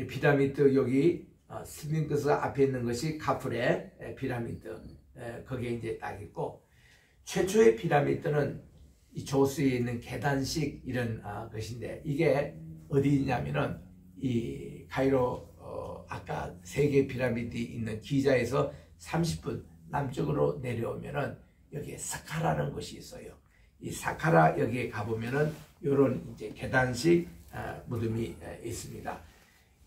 피라미드 여기 스핑크스 앞에 있는 것이 카프레 피라미드, 거기에 이제 딱 있고, 최초의 피라미드는 이 조수에 있는 계단식 이런 것인데, 이게 어디 있냐면은 이 카이로 아까 세 개 피라미드 있는 기자에서 30분 남쪽으로 내려오면은 여기에 사카라라는 곳이 있어요. 이 사카라 여기에 가보면은 요런 이제 계단식 무덤이 있습니다.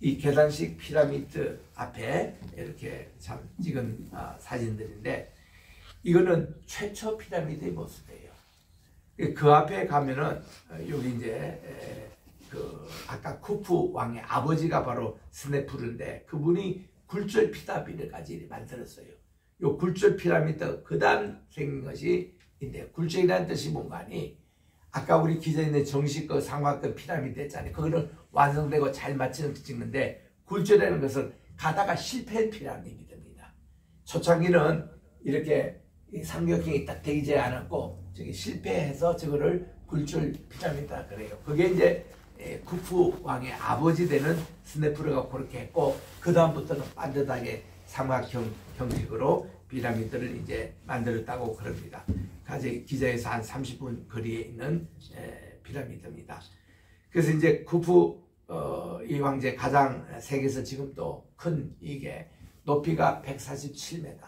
이 계단식 피라미드 앞에 이렇게 참 찍은 사진들인데, 이거는 최초 피라미드의 모습이에요. 그 앞에 가면은 여기 이제 그 아까 쿠프 왕의 아버지가 바로 스네푸르인데, 그분이 굴절 피라미드까지 만들었어요. 요 굴절 피라미드 그 다음 생긴 것이 인데, 굴절이라는 뜻이 뭔가 하니, 아까 우리 기자에 있는 정식급 삼각급 피라미드 했잖아요. 그거는 완성되고 잘 맞춰서 찍는데, 굴절이라는 것은 가다가 실패한 피라미드입니다. 초창기는 이렇게 삼각형이 딱 되지 않았고 저기 실패해서 저거를 굴절 피라미드라 그래요. 그게 이제 쿠프 왕의 아버지 되는 스네푸르가 그렇게 했고, 그 다음부터는 반듯하게 삼각형 형식으로 피라미드를 이제 만들었다고 그럽니다. 기자에서 한 30분 거리에 있는 피라미드입니다. 그래서 이제 쿠프 이 황제 가장 세계에서 지금도 큰 이게 높이가 147m,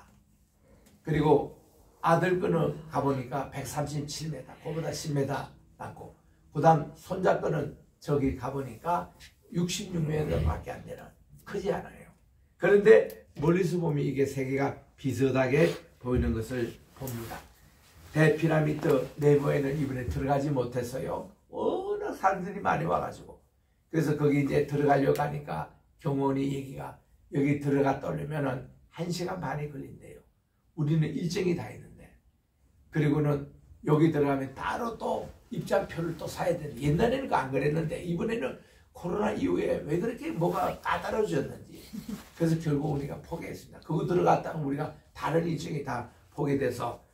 그리고 아들 거는 가보니까 137m, 그보다 10m 낮고, 그 다음 손자 거는 저기 가보니까 66m 밖에 안 되는, 크지 않아요. 그런데 멀리서 보면 이게 세 개가 비슷하게 보이는 것을 봅니다. 대피라미드 내부에는 이번에 들어가지 못했어요. 워낙 사람들이 많이 와가지고. 그래서 거기 이제 들어가려고 하니까 경호원이 얘기가, 여기 들어갔다 오려면은 1시간 반이 걸린대요. 우리는 일정이 다 있는데. 그리고는 여기 들어가면 따로 또 입장표를 또 사야 되는데, 옛날에는 그거 안 그랬는데 이번에는 코로나 이후에 왜 그렇게 뭐가 까다로워졌는지, 그래서 결국 우리가 포기했습니다. 그거 들어갔다가 우리가 다른 일정이 다 포기돼서.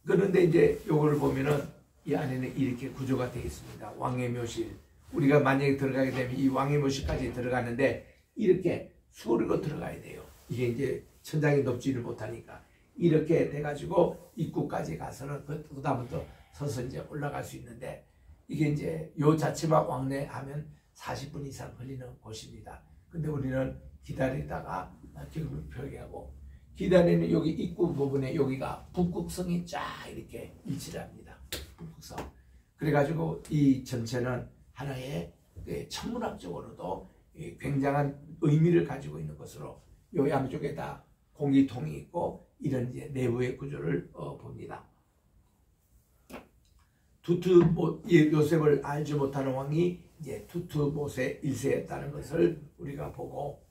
그런데 이제 요거를 보면은 이 안에는 이렇게 구조가 되어 있습니다. 왕의 묘실. 우리가 만약에 들어가게 되면 이 왕의 묘실까지 들어가는데 이렇게 수그리고 들어가야 돼요. 이게 이제 천장이 높지를 못하니까 이렇게 돼가지고 입구까지 가서는 그 다음부터 서서 이제 올라갈 수 있는데, 이게 이제 요 자체만 왕래하면 40분 이상 걸리는 곳입니다. 근데 우리는 기다리다가 결국 표기하고, 기다리는 여기 입구 부분에 여기가 북극성이 쫙 이렇게 위치를 합니다. 북극성. 그래가지고 이 전체는 하나의 천문학적으로도 굉장한 의미를 가지고 있는 것으로 요 양쪽에다 공기통이 있고 이런 이제 내부의 구조를 봅니다. 요셉을 알지 못하는 왕이 이제 투트모세 1세였다는 것을 우리가 보고,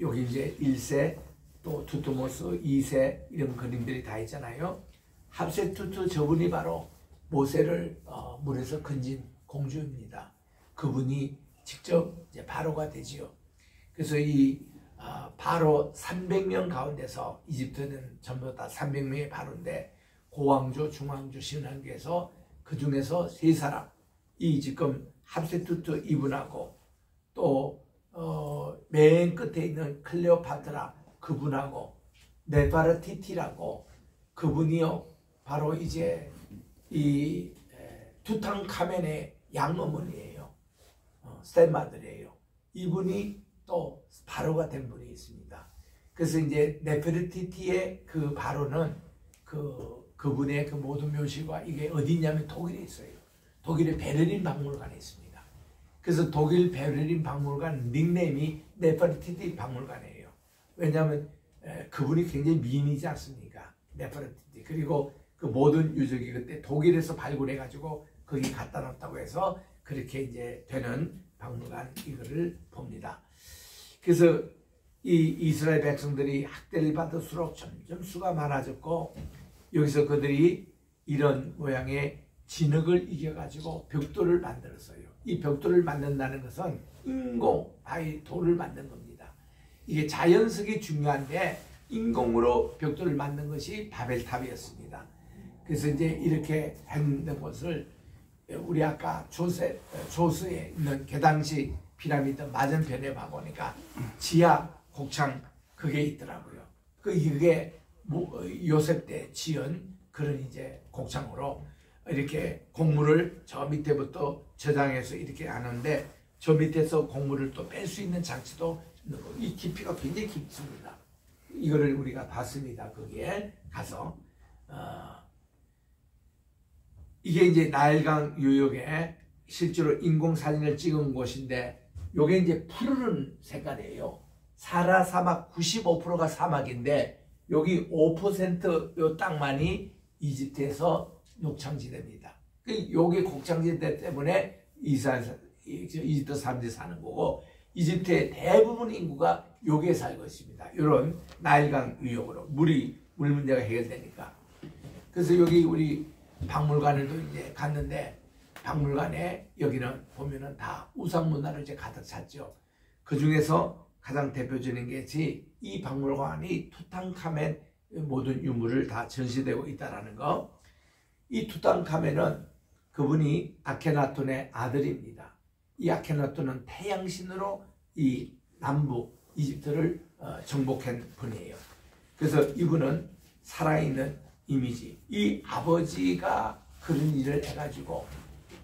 여기 이제 1세 또 투트모스 2세 이런 그림들이 다 있잖아요. 합세투트 저분이 바로 모세를 물에서 건진 공주입니다. 그분이 직접 이제 바로가 되지요. 그래서 이 바로 300명 가운데서, 이집트는 전부 다 300명의 바로인데 고왕조, 중왕조, 신왕조에서 그 중에서 세 사람, 이 지금 합세투트 이분하고 또 맨 끝에 있는 클레오파트라 그분하고 네파르티티라고 그분이요 바로 이제 이 투탕카멘의 양어머니예요. 스탠마들이에요. 이분이 또 바로가 된 분이 있습니다. 그래서 이제 네페르티티의 그 바로는 그분의 그 모든 묘실과 이게 어디냐면 독일에 있어요. 독일의 베를린 박물관에 있습니다. 그래서 독일 베를린 박물관 닉네임이 네페르티티 박물관이에요. 왜냐하면 그분이 굉장히 미인이지 않습니까? 네페르티티. 그리고 그 모든 유적이 그때 독일에서 발굴해가지고 거기 갖다 놨다고 해서 그렇게 이제 되는 박물관 이거를 봅니다. 그래서 이 이스라엘 백성들이 학대를 받을수록 점점 수가 많아졌고, 여기서 그들이 이런 모양의 진흙을 이겨가지고 벽돌을 만들었어요. 이 벽돌을 만든다는 것은 인공 바위 돌을 만든 겁니다. 이게 자연석이 중요한데 인공으로 벽돌을 만든 것이 바벨탑이었습니다. 그래서 이제 이렇게 했는 것을 우리 아까 조스에 있는 계당식 피라미드 맞은편에 봐보니까 지하 곡창 그게 있더라고요. 그게 요셉 때 지은 그런 이제 곡창으로 이렇게 곡물을 저 밑에부터 저장해서 이렇게 하는데, 저 밑에서 곡물을 또 뺄 수 있는 장치도 있는 거. 이 깊이가 굉장히 깊습니다. 이거를 우리가 봤습니다. 거기에 가서 이게 이제 나일강 유역에 실제로 인공사진을 찍은 곳인데, 요게 이제 푸르른 색깔이에요. 사라 사막 95%가 사막인데 여기 5% 땅만이 이집트에서 녹창지대입니다. 요게 곡창지대 때문에 이집트 사람들이 사는 거고, 이집트의 대부분 인구가 여기에 살고 있습니다. 이런 나일강 유역으로 물 문제가 해결되니까. 그래서 여기 우리 박물관에도 이제 갔는데, 박물관에 여기는 보면은 다 우상 문화를 이제 가득 찼죠. 그 중에서 가장 대표적인 것이 이 박물관이 투탕카멘 모든 유물을 다 전시되고 있다라는 거. 이 투탕카멘은 그분이 아케나톤의 아들입니다. 이 아케나톤은 태양신으로 이 남부 이집트를 정복한 분이에요. 그래서 이분은 살아있는 이미지, 이 아버지가 그런 일을 해가지고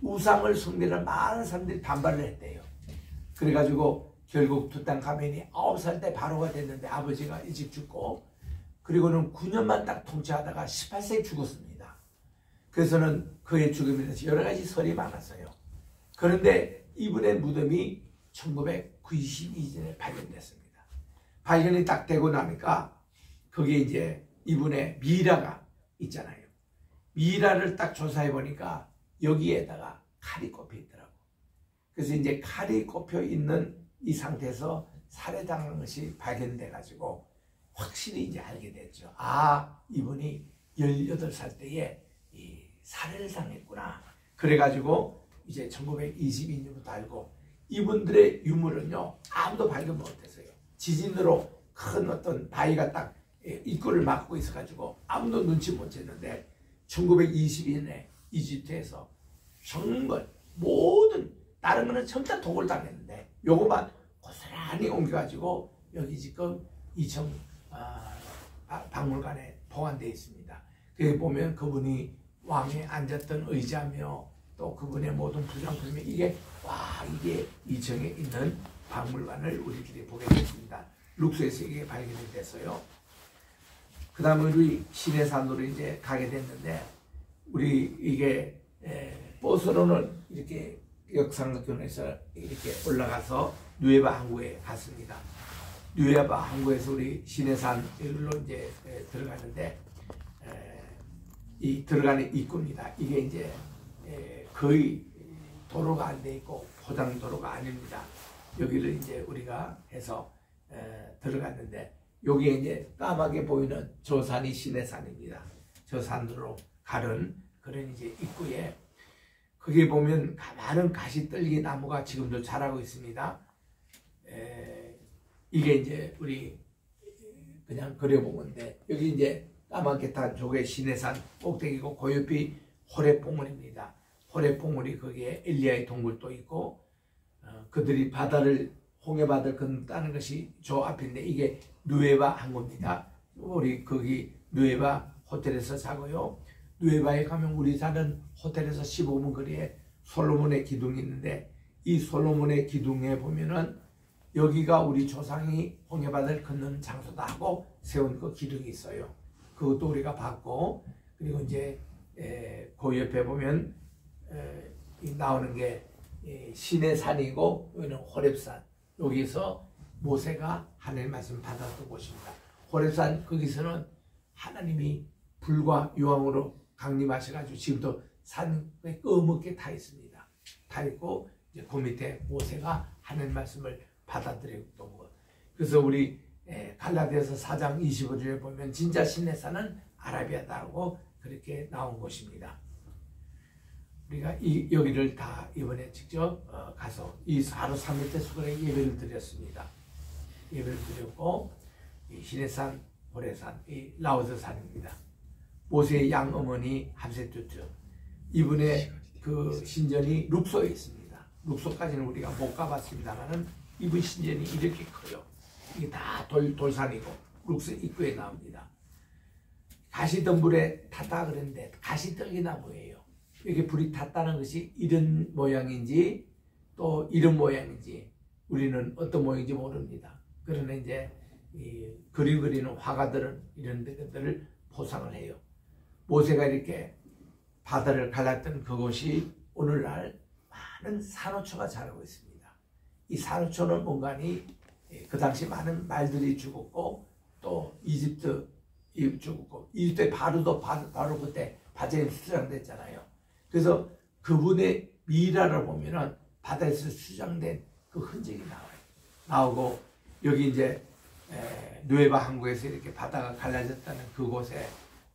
우상을 숭배하는 많은 사람들이 반발을 했대요. 그래가지고 결국 투탕카멘이 9살 때 바로가 됐는데 아버지가 일찍 죽고, 그리고는 9년만 딱 통치하다가 18세에 죽었습니다. 그래서는 그의 죽음에 대해서 여러 가지 설이 많았어요. 그런데 이분의 무덤이 1992년에 발견됐습니다. 발견이 딱 되고 나니까 거기에 이제 이분의 미이라가 있잖아요. 미이라를 딱 조사해 보니까 여기에다가 칼이 꼽혀 있더라고. 그래서 이제 칼이 꼽혀 있는 이 상태에서 살해당한 것이 발견돼 가지고 확실히 이제 알게 됐죠. 아, 이분이 18살 때에 이 살해를 당했구나. 그래가지고 이제 1922년부터 알고, 이분들의 유물은요 아무도 발견 못했어요. 지진으로 큰 어떤 바위가 딱 입구를 막고 있어가지고 아무도 눈치 못 챘는데 1922년에 이집트에서 정말 모든 다른 거는 전부 다 독을 당했는데 요거만 고스란히 옮겨가지고 여기 지금 이청 박물관에 보관되어 있습니다. 거기 보면 그분이 왕에 앉았던 의자며 또 그분의 모든 부장품이 이게 이청에 있는 박물관을 우리들이 보게 됐습니다. 룩소에서 이게 발견이 됐어요. 그 다음에 우리 시내산으로 이제 가게 됐는데, 우리 이게 버스로는 이렇게 역삼각형에서 이렇게 올라가서 누에바 항구에 갔습니다. 누에바 항구에서 우리 시내산으로 이제 들어가는데, 이 들어가는 입구입니다. 이게 이제 거의 도로가 안 돼 있고 포장 도로가 아닙니다. 여기를 이제 우리가 해서 들어갔는데, 여기에 이제 까맣게 보이는 저 산이 시내산입니다. 저 산으로 가는 그런 이제 입구에, 거기 보면 많은 가시떨기 나무가 지금도 자라고 있습니다. 이게 이제 우리 그냥 그려본 건데, 여기 이제 까맣게 탄 저게 시내산 꼭대기고, 그 옆이 호랩봉우리입니다. 호랩봉우리 거기에 엘리야의 동굴도 있고, 그들이 홍해바다를 건너다는 것이 저 앞인데, 이게 누에바 항구입니다. 우리 거기 누에바 호텔에서 자고요. 누에바에 가면 우리 사는 호텔에서 15분 거리에 솔로몬의 기둥이 있는데, 이 솔로몬의 기둥에 보면은 여기가 우리 조상이 홍해바다를 건너는 장소다 하고 세운 그 기둥이 있어요. 그것도 우리가 봤고, 그리고 이제 그 옆에 보면 나오는 게 시내산이고, 여기는 호렙산. 여기서 모세가 하나님 말씀 받았던 곳입니다. 호렙산 거기서는 하나님이 불과 유황으로 강림하셔가지고 지금도 산에 꺼멓게 타 있습니다. 타 있고, 이제 그 밑에 모세가 하나님 말씀을 받아들였던 것. 그래서 우리 갈라디아서 4장 25절에 보면 진짜 시내산은 아라비아다라고 그렇게 나온 곳입니다. 우리가 여기를 다 이번에 직접 가서 이 하루 3일째 수건에 예배를 드렸습니다. 예배를 드렸고, 이 시내산, 호레산, 이 라오드산입니다. 모세의 양어머니 함세투트, 이분의 그 신전이 룩소에 있습니다. 룩소까지는 우리가 못 가봤습니다만은 이분 신전이 이렇게 커요. 이게 다 돌산이고 룩소 입구에 나옵니다. 가시덤불에 탔다 그랬는데 가시떨기나무예요. 이렇게 불이 탔다는 것이 이런 모양인지 또 이런 모양인지 우리는 어떤 모양인지 모릅니다. 그러나 이제 이 그리는 화가들은 이런 것들을 포상을 해요. 모세가 이렇게 바다를 갈랐던 그곳이 오늘날 많은 산호초가 자라고 있습니다. 이 산호초는 뭔가니 그 당시 많은 말들이 죽었고, 또 이집트 죽었고, 이집트의 바로도 바로 그때 바다에 수장됐잖아요. 그래서 그분의 미라를 보면은 바다에서 수장된 그 흔적이 나오고, 여기 이제 누에바 항구에서 이렇게 바다가 갈라졌다는 그곳에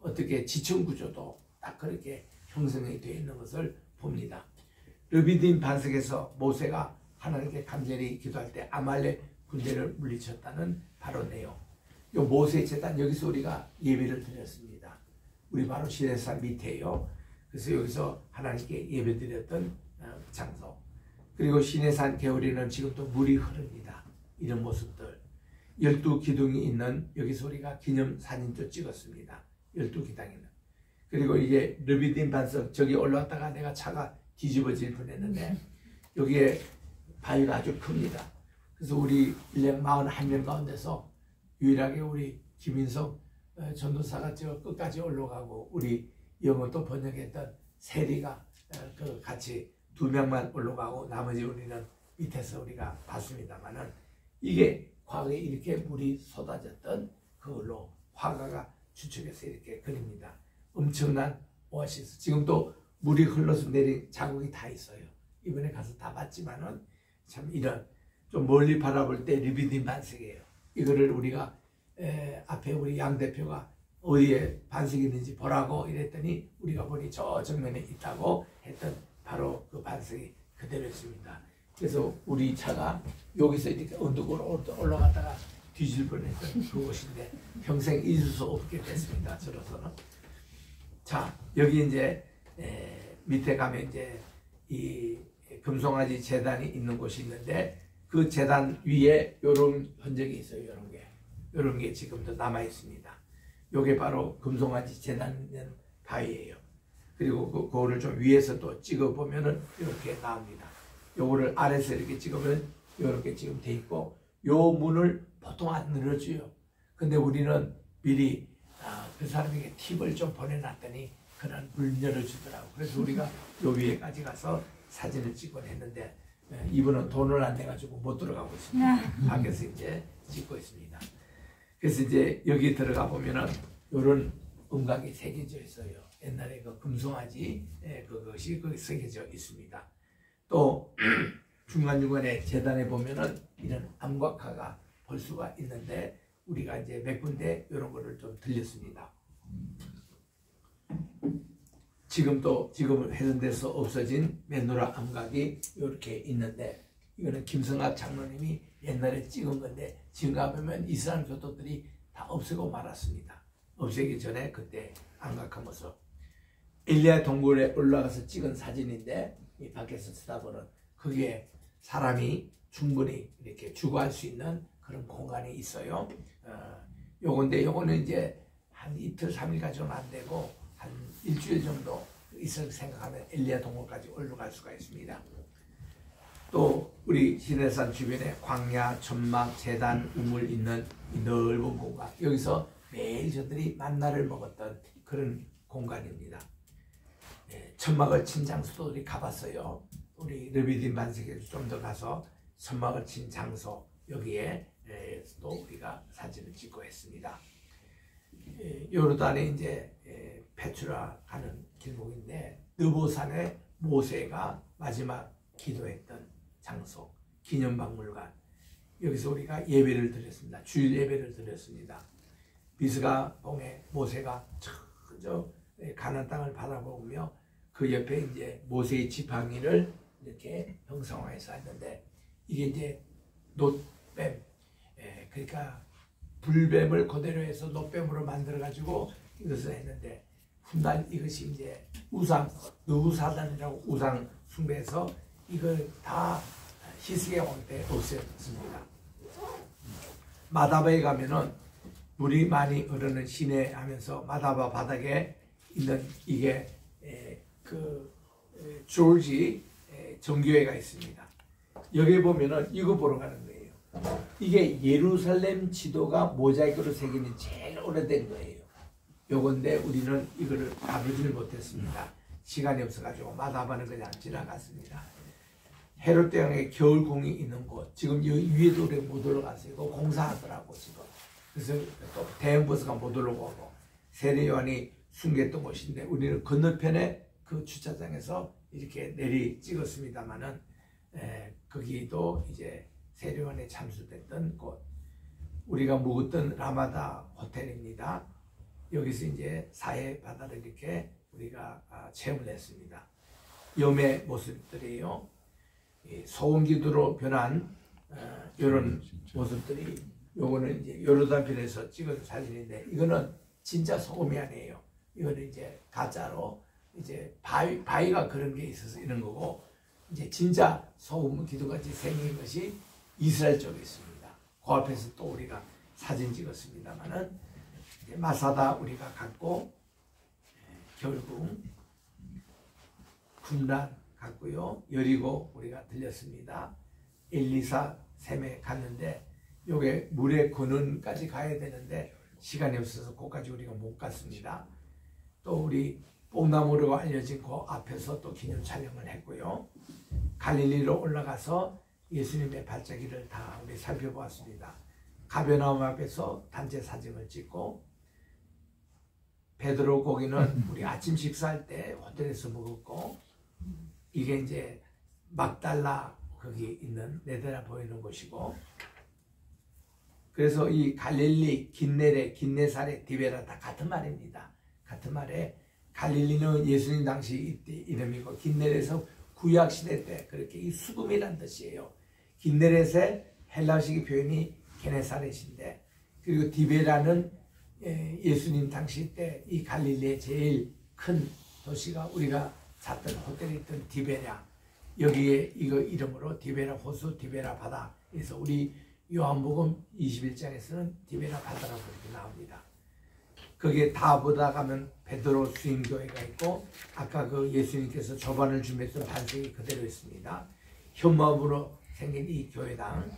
어떻게 지층 구조도 딱 그렇게 형성이 되어 있는 것을 봅니다. 르비딤 반석에서 모세가 하나님께 간절히 기도할 때 아말렉 군대를 물리쳤다는 바로 내용. 요 모세 제단, 여기서 우리가 예배를 드렸습니다. 우리 바로 시내산 밑에요. 그래서 여기서 하나님께 예배 드렸던 장소. 그리고 시내산 개울에는 지금도 물이 흐릅니다. 이런 모습들. 12기둥이 있는, 여기서 우리가 기념 사진도 찍었습니다. 12기둥에는. 그리고 이게 르비딤 반석, 저기 올라왔다가 내가 차가 뒤집어질 뻔했는데 여기에 바위가 아주 큽니다. 그래서 우리 일행 41명 가운데서 유일하게 우리 김인석 전도사가 저 끝까지 올라가고, 우리 영어도 번역했던 세리가 그 같이 2명만 올라가고 나머지 우리는 밑에서 우리가 봤습니다만은, 이게 과거에 이렇게 물이 쏟아졌던 그걸로 화가가 추측해서 이렇게 그립니다. 엄청난 오아시스. 지금도 물이 흘러서 내린 자국이 다 있어요. 이번에 가서 다 봤지만은 참 이런 좀 멀리 바라볼 때 르비딤 반석이에요. 이거를 우리가 앞에 우리 양 대표가 어디에 반석이 있는지 보라고 이랬더니 우리가 보니 저 정면에 있다고 했던 바로 그 반석이 그대로였습니다. 그래서 우리 차가 여기서 이렇게 언덕으로 올라갔다가 뒤질 뻔했던 그곳인데 평생 잊을 수 없게 됐습니다. 저로서는. 자, 여기 이제 밑에 가면 이제 이 금송아지 재단이 있는 곳이 있는데 그 재단 위에 이런 흔적이 있어요. 이런 게 지금도 남아 있습니다. 요게 바로 금송아지 재단 있는 바위예요. 그리고 그거를 좀 위에서 또 찍어 보면은 이렇게 나옵니다. 요거를 아래서 이렇게 찍으면 이렇게 지금 돼 있고, 요 문을 보통 안 늘어줘요. 근데 우리는 미리 그 사람에게 팁을 좀 보내놨더니 그는 문 열어주더라고. 그래서 우리가 요 위에까지 가서 사진을 찍곤 했는데 이분은 돈을 안 내가지고 못 들어가고 있습니다. 밖에서 이제 찍고 있습니다. 그래서 이제 여기 들어가 보면은 요런 음각이 새겨져 있어요. 옛날에 그 금송아지 그것이 거기 새겨져 있습니다. 또 중간중간에 재단에 보면은 이런 암각화가 볼 수가 있는데 우리가 이제 몇 군데 이런 거를 좀 들렸습니다. 지금은 훼손돼서 없어진 맨노라 암각이 이렇게 있는데 이거는 김성학 장로님이 옛날에 찍은 건데 지금 가보면 이스라엘 교도들이 다 없애고 말았습니다. 없애기 전에 그때 암각한 모습. 엘리야 동굴에 올라가서 찍은 사진인데 이 밖에서 쳐다보는 거기에 사람이 충분히 이렇게 주거할 수 있는 그런 공간이 있어요. 요거는 이제 한 이틀 3일 가지고는 안 되고 한 일주일 정도 있을 생각하면 엘리야 동굴까지 올라갈 수가 있습니다. 또 우리 시내산 주변에 광야, 천막, 제단, 우물 있는 이 넓은 공간, 여기서 매일 저들이 만나를 먹었던 그런 공간입니다. 천막을 친 장소도 우리 가봤어요. 우리 르비딘 반석에 좀 더 가서 천막을 친 장소 여기에 또 우리가 사진을 찍고 했습니다. 요르단에 이제 페투라 가는 길목인데 느보산에 모세가 마지막 기도했던 장소, 기념박물관, 여기서 우리가 예배를 드렸습니다. 주일 예배를 드렸습니다. 비스가 봉에 모세가 저 가나안 땅을 바라보며 그 옆에 이제 모세의 지팡이를 이렇게 형상화해서 했는데 이게 이제 놋뱀, 그러니까 불뱀을 그대로 해서 놋뱀으로 만들어 가지고 이것을 했는데 훗날 이것이 이제 우상, 느부사단이라고 우상 숭배해서 이걸 다 히스기야 왕 때 없앴습니다. 마다바에 가면은 물이 많이 흐르는 시내 하면서 마다바 바닥에 있는 이게 조지 정교회가 있습니다. 여기 보면은 이거 보러 가는 거예요. 이게 예루살렘 지도가 모자이크로 새기는 제일 오래된 거예요. 요건데 우리는 이거를 다루지를 못했습니다. 시간이 없어가지고 마다바는 그냥 지나갔습니다. 헤롯 왕의 겨울궁이 있는 곳, 지금 여기 위에도 우리 못 올라갔어요. 이거 공사하더라고 지금. 그래서 또 대형버스가 못 올라오고 세례요한이 숨겼던 곳인데 우리는 건너편에 그 주차장에서 이렇게 내리 찍었습니다만은 거기도 이제 세례요한에 참수됐던 곳, 우리가 묵었던 라마다 호텔입니다. 여기서 이제 사해 바다를 이렇게 우리가 체험을 했습니다. 염의 모습들이에요. 소음기두로 변한 이런 모습들이, 요거는 이제 요르단편에서 찍은 사진인데 이거는 진짜 소금이 아니에요. 이거는 이제 가짜로 이제 바위가 그런 게 있어서 이런 거고, 이제 진짜 소금 기둥같이 생긴 것이 이스라엘 쪽에 있습니다. 그 앞에서 또 우리가 사진 찍었습니다만은 마사다 우리가 갔고, 겨울궁, 군란 갔고요. 여리고 우리가 들렸습니다. 엘리사 샘에 갔는데 요게 물의 근원까지 가야 되는데 시간이 없어서 거기까지 우리가 못 갔습니다. 또 우리 뽕나무로 알려진 그 앞에서 또 기념 촬영을 했고요. 갈릴리로 올라가서 예수님의 발자기를 다 우리 살펴보았습니다. 가베나움 앞에서 단체 사진을 찍고, 베드로 고기는 우리 아침 식사할 때 호텔에서 먹었고, 이게 이제 막달라 거기 있는 네데라 보이는 곳이고, 그래서 이 갈릴리, 긴네레, 긴네사렛, 디베라 다 같은 말입니다. 같은 말에 갈릴리는 예수님 당시 이때 이름이고 긴네렛은 구약 시대 때 그렇게 이 수금이란 뜻이에요. 긴네렛의 헬라식의 표현이 게네사렛인데, 그리고 디베라는 예수님 당시 때 이 갈릴리의 제일 큰 도시가 우리가 잤던 호텔에 있던 디베랴, 여기에 이거 이름으로 디베라 호수, 디베라 바다. 그래서 우리 요한복음 21장에서는 디베라 바다라고 이렇게 나옵니다. 거기에 다보다 가면 베드로 수임교회가 있고, 아까 그 예수님께서 조반을 준비했던 반석이 그대로 있습니다. 현무암으로 생긴 이 교회당,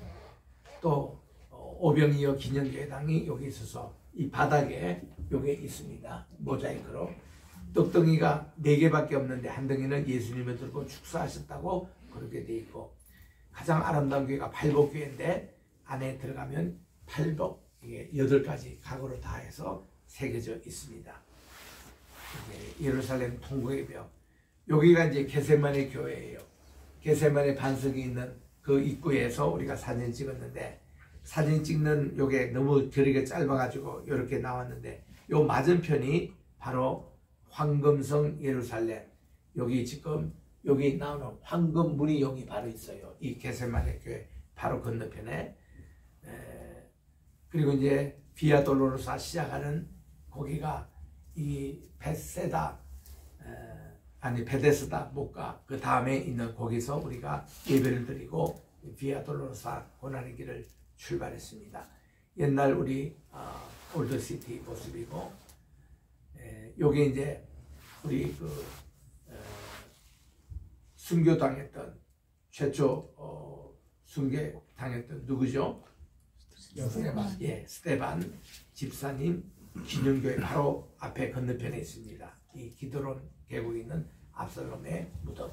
또 오병이어 기념교회당이 여기 있어서 이 바닥에 여기 있습니다. 모자이크로. 떡덩이가 4개밖에 없는데 한 덩이는 예수님을 들고 축사하셨다고 그렇게 돼 있고, 가장 아름다운 교회가 팔복교회인데 안에 들어가면 팔복, 이게 8가지 각으로 다 해서 새겨져 있습니다. 이게 예루살렘 통곡의 벽. 여기가 이제 겟세마네 교회예요. 겟세마네 반석이 있는 그 입구에서 우리가 사진 찍었는데, 사진 찍는 요게 너무 거리가 짧아가지고 이렇게 나왔는데, 요 맞은편이 바로 황금성 예루살렘. 여기 지금 여기 나오는 황금문이 여기 바로 있어요. 이 겟세마네 교회 바로 건너편에. 그리고 이제 비아 돌로로사 시작하는 거기가 이 베세다, 아니 베데스다 목가 그 다음에 있는 거기서 우리가 예배를 드리고 비아 돌로로사 고난의 길을 출발했습니다. 옛날 우리 올드시티 모습이고, 요게 이제 우리 그 순교당했던 최초 순교당했던 누구죠? 스테반. 예, 스테반 집사님 기념교회 바로 앞에 건너편에 있습니다. 이 기드론 계곡에 있는 압살롬의 무덤.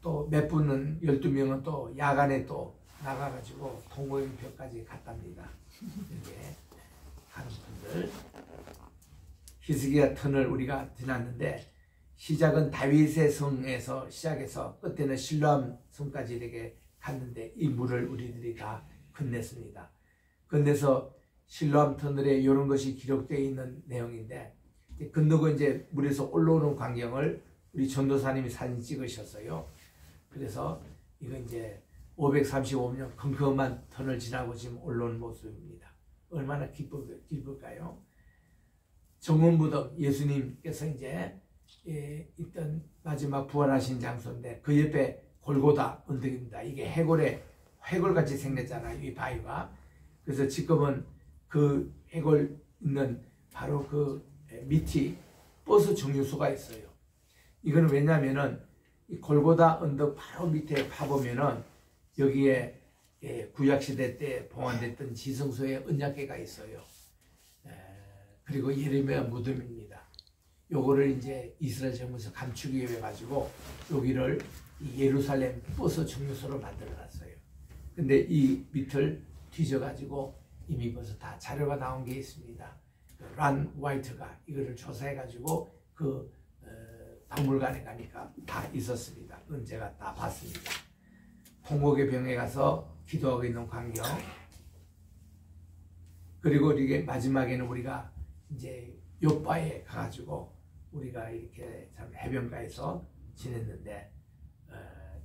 또 몇 분은 12명은 또 야간에 또 나가가지고 통곡의 벽까지 갔답니다. 이렇게 가는 분들. 히스기야 터널 우리가 지났는데, 시작은 다윗의 성에서 시작해서 끝에는 실로암 성까지 이렇게 갔는데, 이 물을 우리들이 다 건넸습니다. 건네서 실로암 터널에 이런 것이 기록되어 있는 내용인데, 건너고 이제 물에서 올라오는 광경을 우리 전도사님이 사진 찍으셨어요. 그래서 이거 이제 535년 컴컴한 터널 지나고 지금 올라오는 모습입니다. 얼마나 기쁠까요? 정원무덤, 예수님께서 이제 있던 마지막 부활하신 장소인데, 그 옆에 골고다 언덕입니다. 이게 해골같이 생겼잖아요, 이 바위가. 그래서 지금은 그 해골 있는 바로 그 밑이 버스 정류소가 있어요. 이거는 왜냐면은 이 골고다 언덕 바로 밑에 가보면은 여기에 구약시대 때 봉헌됐던 지성소의 언약궤가 있어요. 그리고 예레미야 무덤입니다. 요거를 이제 이스라엘 정부에서 감추기 위해 가지고 여기를 예루살렘 버스 정류소로 만들어 놨어요. 근데 이 밑을 뒤져 가지고 이미 벌써 다 자료가 나온 게 있습니다. 란 화이트가 이거를 조사해 가지고 그 박물관에 가니까 다 있었습니다. 그건 제가 다 봤습니다. 통곡의 병에 가서 기도하고 있는 광경. 그리고 이게 마지막에는 우리가 이제 요바에 가가지고 우리가 이렇게 참 해변가에서 지냈는데,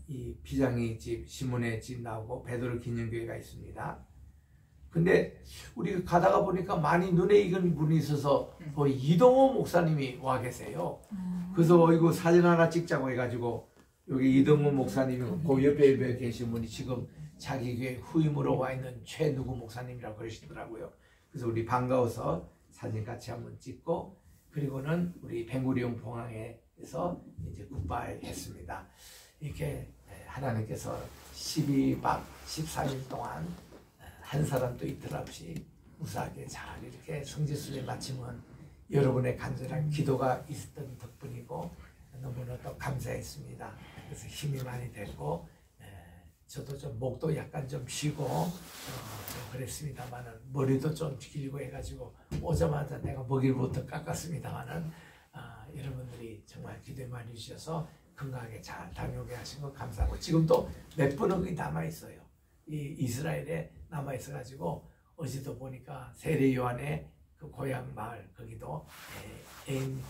이 비장의 집, 시몬의 집 나오고 베드로 기념교회가 있습니다. 근데 우리 가다가 보니까 많이 눈에 익은 분이 있어서 이동호 목사님이 와 계세요. 그래서 이거 사진 하나 찍자고 해가지고 여기 이동호 목사님이 그 옆에 계신 분이 지금 자기 교회 후임으로 와 있는 최누구 목사님이라고 그러시더라고요. 그래서 우리 반가워서 사진 같이 한번 찍고, 그리고는 우리 벵구리온 봉항에서 이제 굿바이 했습니다. 이렇게 하나님께서 12박 13일 동안 한 사람도 이틀 없이 무사하게 잘 이렇게 성지순례 마치면 여러분의 간절한 기도가 있었던 덕분이고 너무나도 감사했습니다. 그래서 힘이 많이 됐고, 저도 좀 목도 약간 좀 쉬고 그랬습니다만은, 머리도 좀 길고 해가지고 오자마자 내가 먹이부터 깎았습니다만은, 여러분들이 정말 기대 많이 주셔서 건강하게 잘 다녀오게 하신 거 감사하고, 지금도 몇 분은 남아 있어요. 이 이스라엘에 남아 있어가지고 어제도 보니까 세례 요한의 그 고향 마을 거기도 애인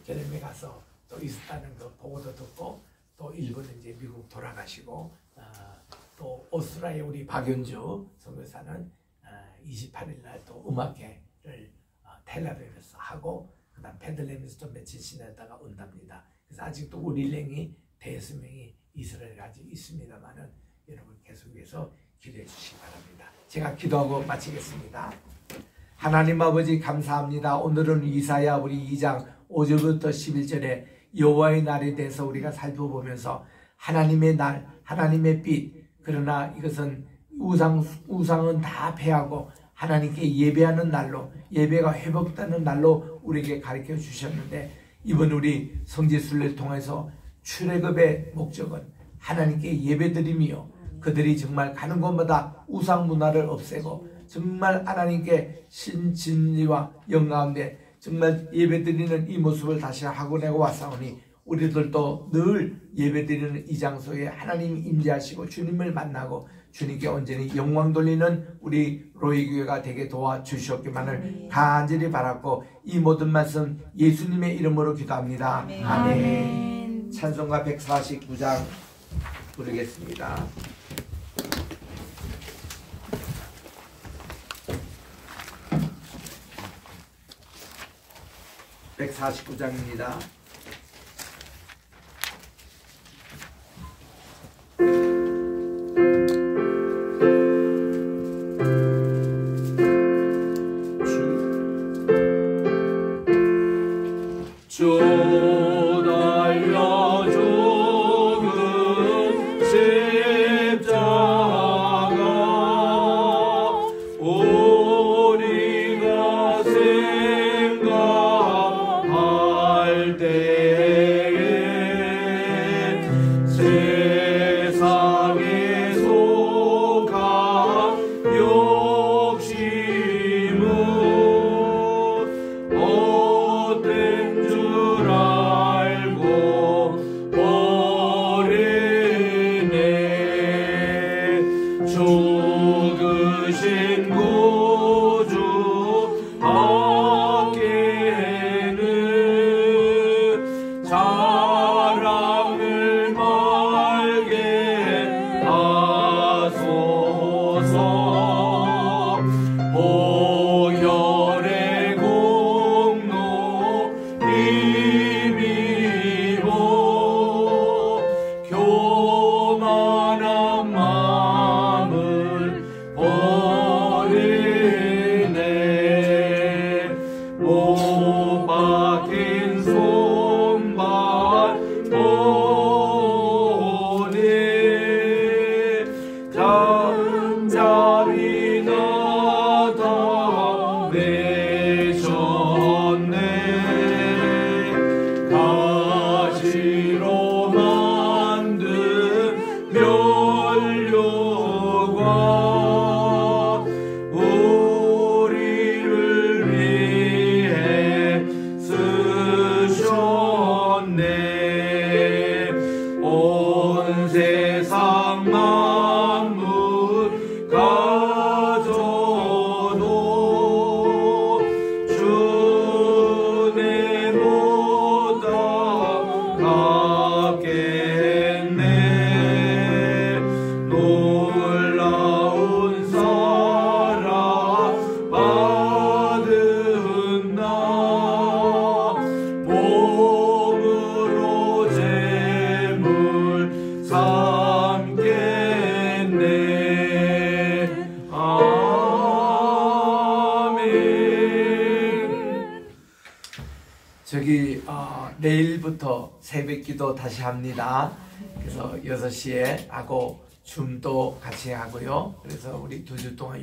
게렘에 가서 또 있었다는 거 보고도 듣고, 또 일본은 이제 미국 돌아가시고, 또 오스트리아의 우리 박윤주 선교사는 28일 날 또 음악회를 텔아비브에서 하고, 그다음 베들레헴에서 좀 며칠 지내다가 온답니다. 그래서 아직도 우리 일행이 대여섯 명이 이스라엘에 아직 있습니다만은 여러분 계속해서 기도해 주시기 바랍니다. 제가 기도하고 마치겠습니다. 하나님 아버지 감사합니다. 오늘은 이사야 우리 2장 5절부터 11절에 여호와의 날에 대해서 우리가 살펴보면서 하나님의 날, 하나님의 빛, 그러나 이것은 우상은 다 패하고 하나님께 예배하는 날로, 예배가 회복되는 날로 우리에게 가르쳐 주셨는데, 이번 우리 성지순례를 통해서 출애굽의 목적은 하나님께 예배드림이요, 그들이 정말 가는 곳마다 우상 문화를 없애고 정말 하나님께 진리와 영가운데 정말 예배드리는 이 모습을 다시 하고 내고 왔사오니, 우리들도 늘 예배드리는 이 장소에 하나님이 임재하시고 주님을 만나고 주님께 온전히 영광 돌리는 우리 로이교회가 되게 도와주시옵기만을 간절히 바랐고, 이 모든 말씀 예수님의 이름으로 기도합니다. 아멘. 찬송가 149장 부르겠습니다. (149장입니다) 내일부터 새벽기도 다시 합니다. 그래서 6시에 하고 줌도 같이 하고요. 그래서 우리 2주 동안